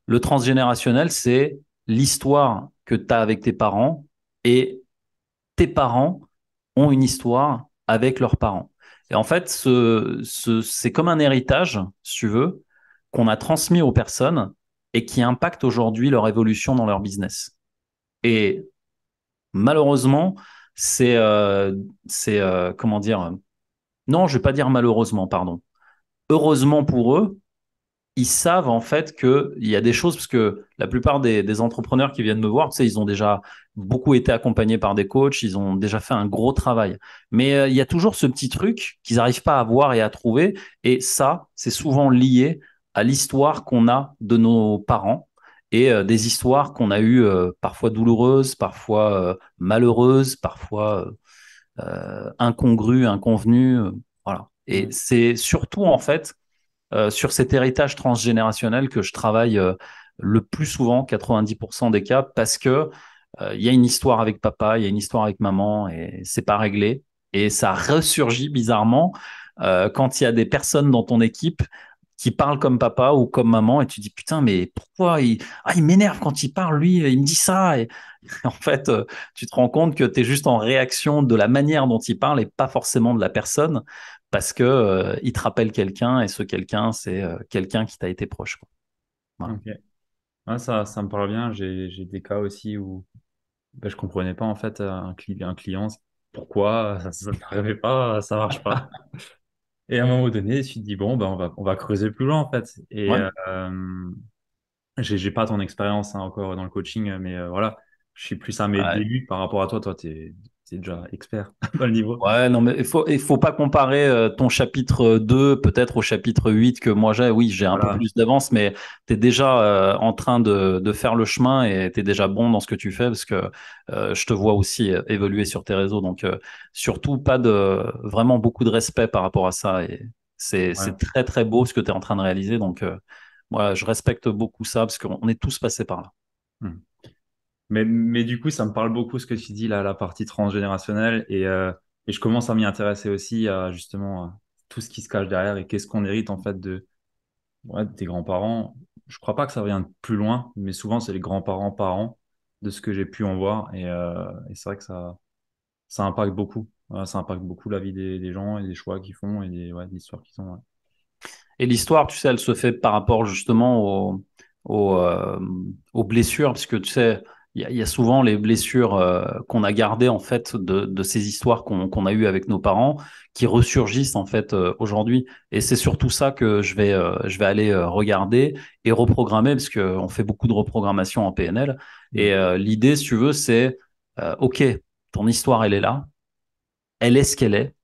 le transgénérationnel, c'est l'histoire que tu as avec tes parents et tes parents ont une histoire avec leurs parents. Et en fait, c'est comme un héritage, si tu veux, qu'on a transmis aux personnes et qui impacte aujourd'hui leur évolution dans leur business. Et malheureusement, comment dire, non, je vais pas dire malheureusement, pardon. Heureusement pour eux, ils savent en fait qu'il y a des choses, parce que la plupart des entrepreneurs qui viennent me voir, tu sais, ils ont déjà beaucoup été accompagnés par des coachs, ils ont déjà fait un gros travail. Mais il y a toujours ce petit truc qu'ils n'arrivent pas à voir et à trouver. Et ça, c'est souvent lié à l'histoire qu'on a de nos parents et des histoires qu'on a eues parfois douloureuses, parfois malheureuses, parfois incongrues, inconvenues. Voilà. Et Ouais. c'est surtout en fait sur cet héritage transgénérationnel que je travaille le plus souvent, 90% des cas, parce que il y a une histoire avec papa, il y a une histoire avec maman, et c'est pas réglé. Et ça ressurgit bizarrement quand il y a des personnes dans ton équipe qui parlent comme papa ou comme maman, et tu dis putain, mais pourquoi il m'énerve quand il parle, lui, il me dit ça. Et en fait, tu te rends compte que tu es juste en réaction de la manière dont il parle et pas forcément de la personne parce que il te rappelle quelqu'un et ce quelqu'un, c'est quelqu'un qui t'a été proche, quoi. Voilà. Ok. Ouais, ça me parle bien. J'ai des cas aussi où ben, je comprenais pas en fait un client, pourquoi ça n'arrivait pas, ça marche pas. Et à un moment donné, je me suis dit, bon, ben, on va creuser plus loin en fait. Et Ouais, j'ai pas ton expérience hein, encore dans le coaching, mais voilà, je suis plus à mes ouais, débuts par rapport à toi. Toi, t'es t'es déjà expert dans le niveau. Ouais, non, mais il faut pas comparer ton chapitre 2 peut-être au chapitre 8 que moi j'ai. Oui, j'ai un peu Voilà. plus d'avance, mais tu es déjà en train de faire le chemin et tu es déjà bon dans ce que tu fais parce que je te vois aussi évoluer sur tes réseaux. Donc, surtout pas vraiment beaucoup de respect par rapport à ça. Et Ouais. c'est très, très beau ce que tu es en train de réaliser. Donc, moi, je respecte beaucoup ça parce qu'on est tous passés par là. Hmm. Mais du coup, ça me parle beaucoup ce que tu dis là, la partie transgénérationnelle, et je commence à m'y intéresser aussi à justement tout ce qui se cache derrière et qu'est-ce qu'on hérite en fait de tes grands-parents. Je crois pas que ça vient de plus loin, mais souvent c'est les grands-parents parents de ce que j'ai pu en voir, et c'est vrai que ça impacte beaucoup. Voilà, ça impacte beaucoup la vie des gens et des choix qu'ils font et des histoires qu'ils ont. Ouais. Et l'histoire, tu sais, elle se fait par rapport justement aux, euh, aux blessures, parce que tu sais, il y a souvent les blessures qu'on a gardées en fait de ces histoires qu'on a eues avec nos parents qui ressurgissent en fait aujourd'hui. Et c'est surtout ça que je vais aller regarder et reprogrammer, parce qu'on fait beaucoup de reprogrammation en PNL. Mm. Et l'idée, si tu veux, c'est OK, ton histoire, elle est là, elle est ce qu'elle est,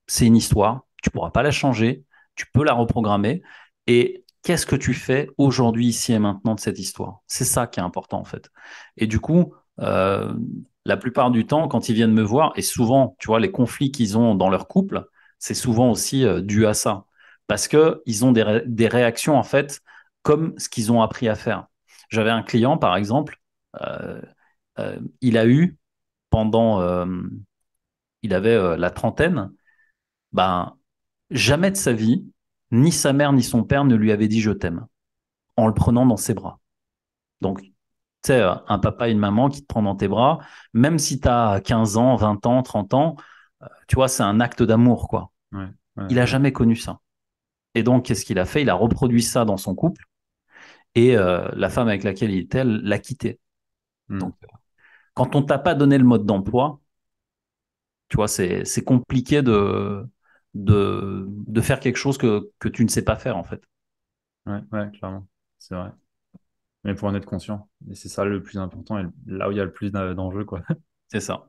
c'est une histoire, tu pourras pas la changer, tu peux la reprogrammer. Et qu'est-ce que tu fais aujourd'hui, ici et maintenant de cette histoire? C'est ça qui est important en fait. Et du coup, la plupart du temps, quand ils viennent me voir, et souvent, tu vois, les conflits qu'ils ont dans leur couple, c'est souvent aussi dû à ça. Parce que ils ont des réactions en fait comme ce qu'ils ont appris à faire. J'avais un client, par exemple, euh, il a eu pendant, il avait la trentaine, ben, jamais de sa vie, ni sa mère ni son père ne lui avaient dit je t'aime en le prenant dans ses bras. Donc, tu sais, un papa et une maman qui te prennent dans tes bras, même si tu as 15 ans, 20 ans, 30 ans, tu vois, c'est un acte d'amour, quoi. Ouais, ouais, Il a jamais connu ça. Et donc, qu'est-ce qu'il a fait? Il a reproduit ça dans son couple et la femme avec laquelle il était, elle l'a quitté. mm. Donc, quand on t'a pas donné le mode d'emploi, tu vois, c'est compliqué de faire quelque chose que tu ne sais pas faire, en fait. Ouais, ouais, clairement, c'est vrai. Mais pour en être conscient, et c'est ça le plus important et là où il y a le plus d'enjeux, quoi. C'est ça.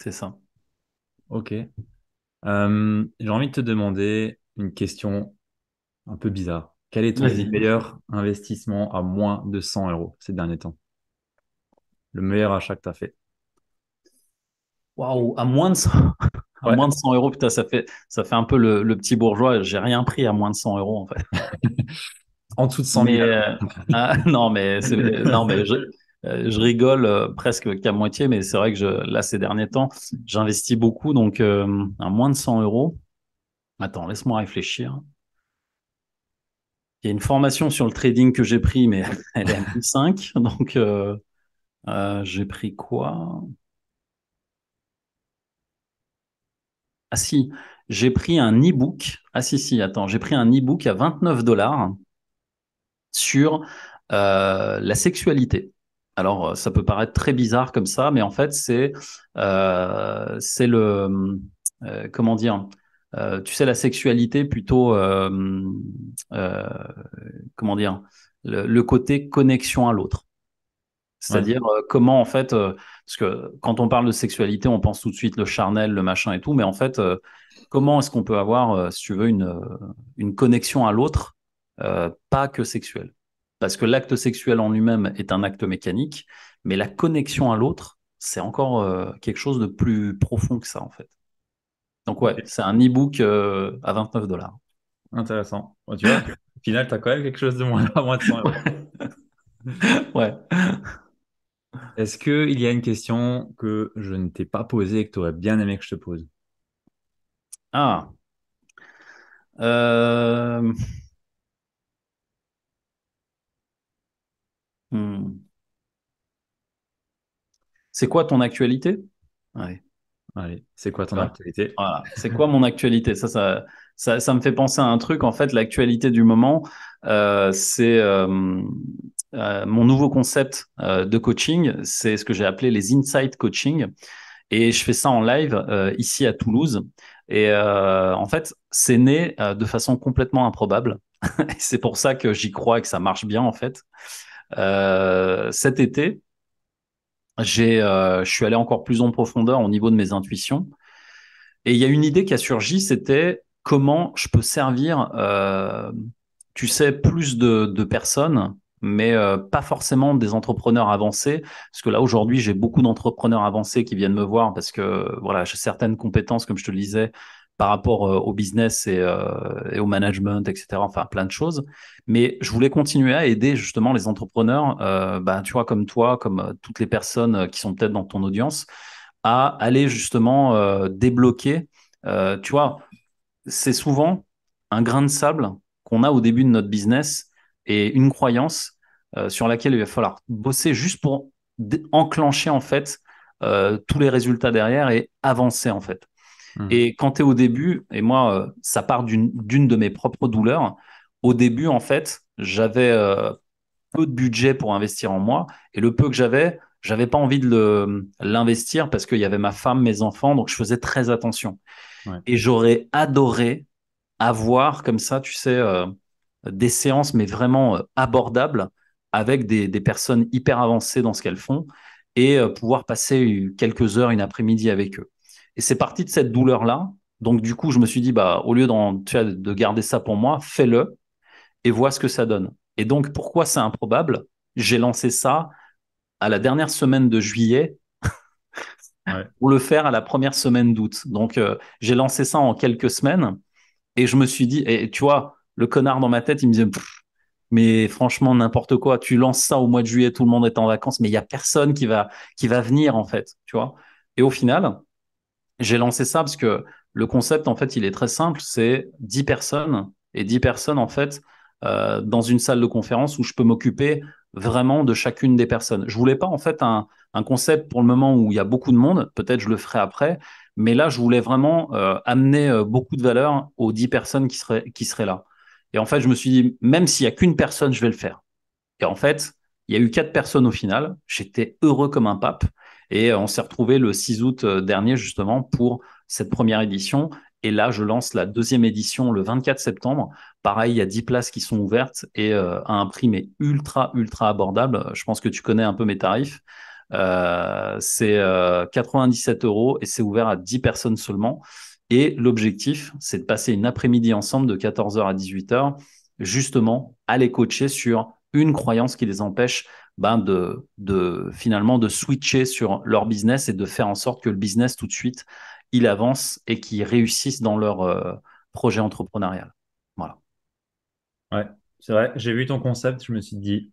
C'est ça. Ok. J'ai envie de te demander une question un peu bizarre. Quel est ton Vas-y. meilleur investissement à moins de 100 euros ces derniers temps? Le meilleur achat que tu as fait? Waouh, à moins de 100, à Ouais, moins de 100 euros, putain, ça fait un peu le petit bourgeois. J'ai rien pris à moins de 100 euros, en fait. en dessous de 100 000 Mais, alors. non, mais non, mais je rigole presque qu'à moitié, mais c'est vrai que là, ces derniers temps, j'investis beaucoup, donc, à moins de 100 euros. Attends, laisse-moi réfléchir. Il y a une formation sur le trading que j'ai pris, mais elle est à 1005. Donc, j'ai pris quoi? Ah si, j'ai pris un e-book. Ah si, si, attends, j'ai pris un e-book à 29 $ sur la sexualité. Alors, ça peut paraître très bizarre comme ça, mais en fait, c'est comment dire, tu sais, la sexualité plutôt, euh, comment dire, le côté connexion à l'autre. Ouais, C'est-à-dire comment en fait, parce que quand on parle de sexualité, on pense tout de suite le charnel, le machin et tout, mais en fait, comment est-ce qu'on peut avoir, si tu veux, une connexion à l'autre, pas que sexuelle? Parce que l'acte sexuel en lui-même est un acte mécanique, mais la connexion à l'autre, c'est encore quelque chose de plus profond que ça en fait. Donc ouais, ok, c'est un e-book à 29 $. intéressant. Bon, tu vois, au final, tu as quand même quelque chose de moins à moins de 100 euros. Ouais. Est-ce qu'il y a une question que je ne t'ai pas posée et que tu aurais bien aimé que je te pose? Ah. Euh, hmm. C'est quoi ton actualité? Ouais. Allez, c'est quoi Tu ton vois. actualité? Voilà. C'est quoi mon actualité? Ça me fait penser à un truc. En fait, l'actualité du moment, c'est mon nouveau concept de coaching. C'est ce que j'ai appelé les Insight Coaching. Et je fais ça en live ici à Toulouse. Et en fait, c'est né de façon complètement improbable. Et c'est pour ça que j'y crois et que ça marche bien, en fait. Cet été, je suis allé encore plus en profondeur au niveau de mes intuitions. Et il y a une idée qui a surgi, c'était comment je peux servir, tu sais, plus de personnes, mais pas forcément des entrepreneurs avancés. Parce que là, aujourd'hui, j'ai beaucoup d'entrepreneurs avancés qui viennent me voir parce que voilà, j'ai certaines compétences, comme je te le disais, par rapport au business et au management, etc. Enfin, plein de choses. Mais je voulais continuer à aider justement les entrepreneurs, bah, tu vois, comme toi, comme toutes les personnes qui sont peut-être dans ton audience à aller justement débloquer. Tu vois, c'est souvent un grain de sable qu'on a au début de notre business et une croyance sur laquelle il va falloir bosser juste pour enclencher en fait tous les résultats derrière et avancer en fait. Hmm. Et quand tu es au début, et moi, ça part d'une de mes propres douleurs, au début, en fait, j'avais peu de budget pour investir en moi. Et le peu que j'avais pas envie de l'investir parce qu'il y avait ma femme, mes enfants, donc je faisais très attention. Ouais. Et j'aurais adoré avoir comme ça, tu sais, des séances, mais vraiment abordables avec des personnes hyper avancées dans ce qu'elles font et pouvoir passer quelques heures, une après-midi avec eux. Et c'est parti de cette douleur-là. Donc, du coup, je me suis dit, bah, au lieu tu vois, de garder ça pour moi, fais-le et vois ce que ça donne. Et donc, pourquoi c'est improbable? J'ai lancé ça à la dernière semaine de juillet Ouais. pour le faire à la première semaine d'août. Donc, j'ai lancé ça en quelques semaines et je me suis dit, et tu vois, le connard dans ma tête, il me disait, mais franchement, n'importe quoi, tu lances ça au mois de juillet, tout le monde est en vacances, mais il n'y a personne qui va venir, en fait, tu vois. Et au final, j'ai lancé ça parce que le concept, en fait, il est très simple. C'est 10 personnes et 10 personnes, en fait, dans une salle de conférence où je peux m'occuper vraiment de chacune des personnes. Je voulais pas, en fait, un concept pour le moment où il y a beaucoup de monde. Peut-être je le ferai après. Mais là, je voulais vraiment amener beaucoup de valeur aux 10 personnes qui seraient là. Et en fait, je me suis dit, même s'il y a qu'une personne, je vais le faire. Et en fait, il y a eu 4 personnes au final. J'étais heureux comme un pape. Et on s'est retrouvé le 6 août dernier, justement, pour cette première édition. Et là, je lance la deuxième édition le 24 septembre. Pareil, il y a 10 places qui sont ouvertes et à un prix mais ultra, ultra abordable. Je pense que tu connais un peu mes tarifs. C'est 97 euros et c'est ouvert à 10 personnes seulement. Et l'objectif, c'est de passer une après-midi ensemble de 14h à 18h, justement, à les coacher sur une croyance qui les empêche finalement de switcher sur leur business et de faire en sorte que le business tout de suite, il avance et qu'ils réussissent dans leur projet entrepreneurial. Voilà. Ouais, c'est vrai. J'ai vu ton concept, je me suis dit,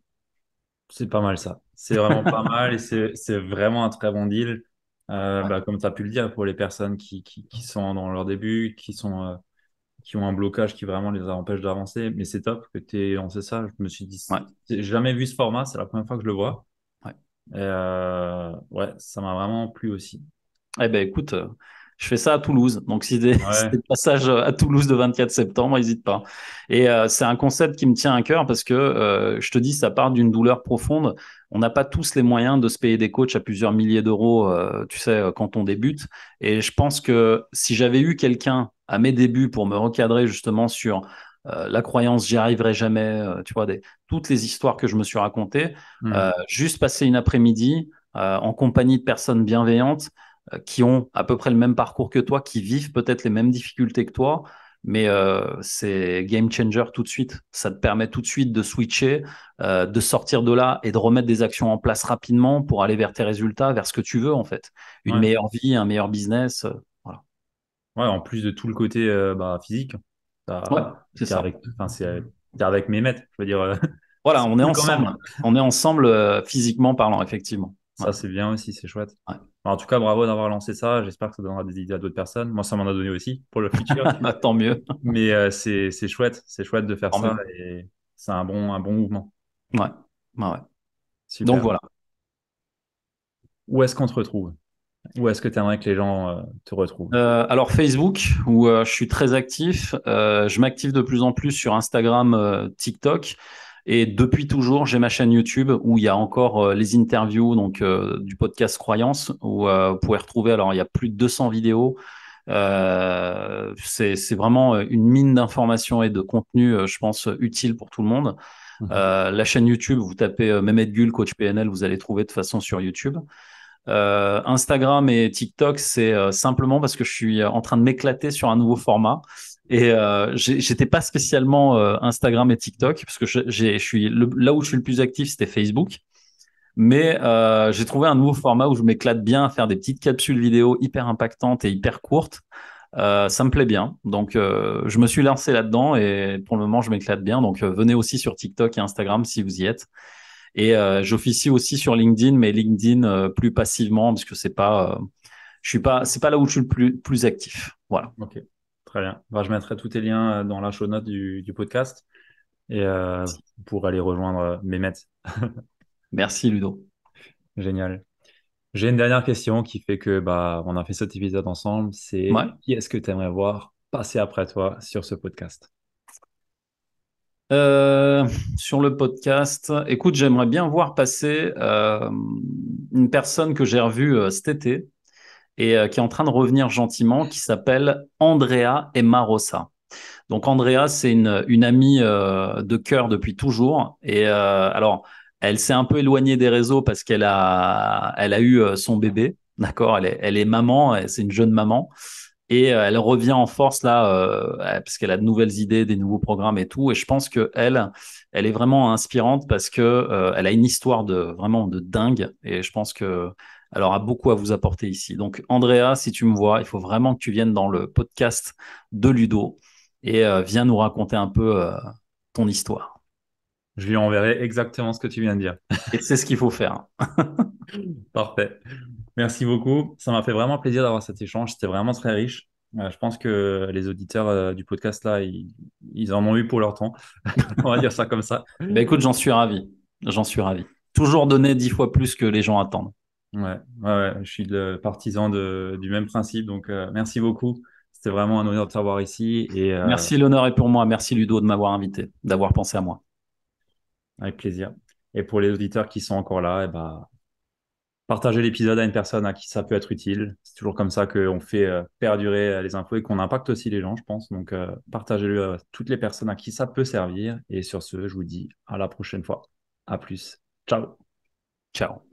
c'est pas mal ça. C'est vraiment pas mal et c'est vraiment un très bon deal. Ouais. Bah, comme tu as pu le dire, pour les personnes qui sont dans leur début, qui ont un blocage qui vraiment les empêche d'avancer. Mais c'est top que tu aies lancé ça. Je me suis dit, Ouais. j'ai jamais vu ce format, c'est la première fois que je le vois. Ouais. Et ouais, ça m'a vraiment plu aussi. Eh ben écoute, je fais ça à Toulouse. Donc si si Ouais, des passages à Toulouse le 24 septembre, n'hésite pas. Et c'est un concept qui me tient à cœur parce que je te dis, ça part d'une douleur profonde. On n'a pas tous les moyens de se payer des coachs à plusieurs milliers d'euros, tu sais, quand on débute. Et je pense que si j'avais eu quelqu'un à mes débuts pour me recadrer justement sur la croyance, j'y arriverai jamais, tu vois, toutes les histoires que je me suis racontées, hmm, juste passer une après-midi en compagnie de personnes bienveillantes qui ont à peu près le même parcours que toi, qui vivent peut-être les mêmes difficultés que toi, mais c'est game changer tout de suite. Ça te permet tout de suite de switcher, de sortir de là et de remettre des actions en place rapidement pour aller vers tes résultats, vers ce que tu veux en fait. Une ouais. meilleure vie, un meilleur business. Voilà. Ouais, en plus de tout le côté bah, physique, Ouais, t'as- c'est t'es ça. avec, enfin, t'es avec mes maîtres. Je veux dire, Voilà, c'est on est cool quand ensemble. même. On est ensemble physiquement parlant, effectivement. Ouais, Ça, c'est bien aussi, c'est chouette. ouais. Bah, en tout cas, bravo d'avoir lancé ça. J'espère que ça donnera des idées à d'autres personnes. Moi, ça m'en a donné aussi pour le futur. Tant mieux, Mais c'est chouette. C'est chouette de faire tant ça mieux. et c'est un bon mouvement. Ouais, ouais, ouais. Donc Super. voilà. Où est-ce qu'on te retrouve? Où est-ce que tu aimerais que les gens te retrouvent? Alors Facebook, où je suis très actif. Je m'active de plus en plus sur Instagram, TikTok. Et depuis toujours, j'ai ma chaîne YouTube où il y a encore les interviews donc, du podcast Croyance, où vous pouvez retrouver, alors il y a plus de 200 vidéos. C'est vraiment une mine d'informations et de contenu, je pense, utile pour tout le monde. Mhm. La chaîne YouTube, vous tapez Mehmet Gül, coach PNL, vous allez trouver de toute façon sur YouTube. Instagram et TikTok, c'est simplement parce que je suis en train de m'éclater sur un nouveau format. Et j'étais pas spécialement Instagram et TikTok parce que là où je suis le plus actif, c'était Facebook. Mais j'ai trouvé un nouveau format où je m'éclate bien à faire des petites capsules vidéo hyper impactantes et hyper courtes. Ça me plaît bien. Donc, je me suis lancé là-dedans et pour le moment, je m'éclate bien. Donc, venez aussi sur TikTok et Instagram si vous y êtes. Et j'officie aussi sur LinkedIn, mais LinkedIn plus passivement parce que c'est pas là où je suis le plus actif. Voilà. Ok, très bien. Bah, je mettrai tous tes liens dans la show note du podcast et vous pourrez aller rejoindre Mehmet. Merci Ludo. Génial. J'ai une dernière question qui fait que bah, on a fait cet épisode ensemble. C'est Ouais. qui est-ce que tu aimerais voir passer après toi sur ce podcast? Euh, Sur le podcast, écoute, j'aimerais bien voir passer une personne que j'ai revue cet été et qui est en train de revenir gentiment, qui s'appelle Andrea Emma Rossa. Donc Andrea, c'est une amie de cœur depuis toujours. Et alors, elle s'est un peu éloignée des réseaux parce elle a eu son bébé. D'accord, elle est maman, c'est une jeune maman. Et elle revient en force là, parce qu'elle a de nouvelles idées, des nouveaux programmes et tout. Et je pense que elle est vraiment inspirante parce que elle a une histoire vraiment de dingue. Et je pense que elle aura beaucoup à vous apporter ici. Donc Andrea, si tu me vois, il faut vraiment que tu viennes dans le podcast de Ludo et viens nous raconter un peu ton histoire. Je lui enverrai exactement ce que tu viens de dire. Et c'est ce qu'il faut faire. Parfait. Merci beaucoup. Ça m'a fait vraiment plaisir d'avoir cet échange. C'était vraiment très riche. Je pense que les auditeurs du podcast là, ils en ont eu pour leur temps. On va dire ça comme ça. Ben écoute, j'en suis ravi. J'en suis ravi. Toujours donner 10 fois plus que les gens attendent. Ouais, je suis le partisan du même principe. Donc, merci beaucoup. C'était vraiment un honneur de t'avoir ici et Merci, l'honneur est pour moi. Merci Ludo de m'avoir invité, d'avoir pensé à moi. avec plaisir. Et pour les auditeurs qui sont encore là, eh ben, partagez l'épisode à une personne à qui ça peut être utile. C'est toujours comme ça qu'on fait perdurer les infos et qu'on impacte aussi les gens, je pense. Donc, partagez-le à toutes les personnes à qui ça peut servir. Et sur ce, je vous dis à la prochaine fois. À plus. Ciao. Ciao.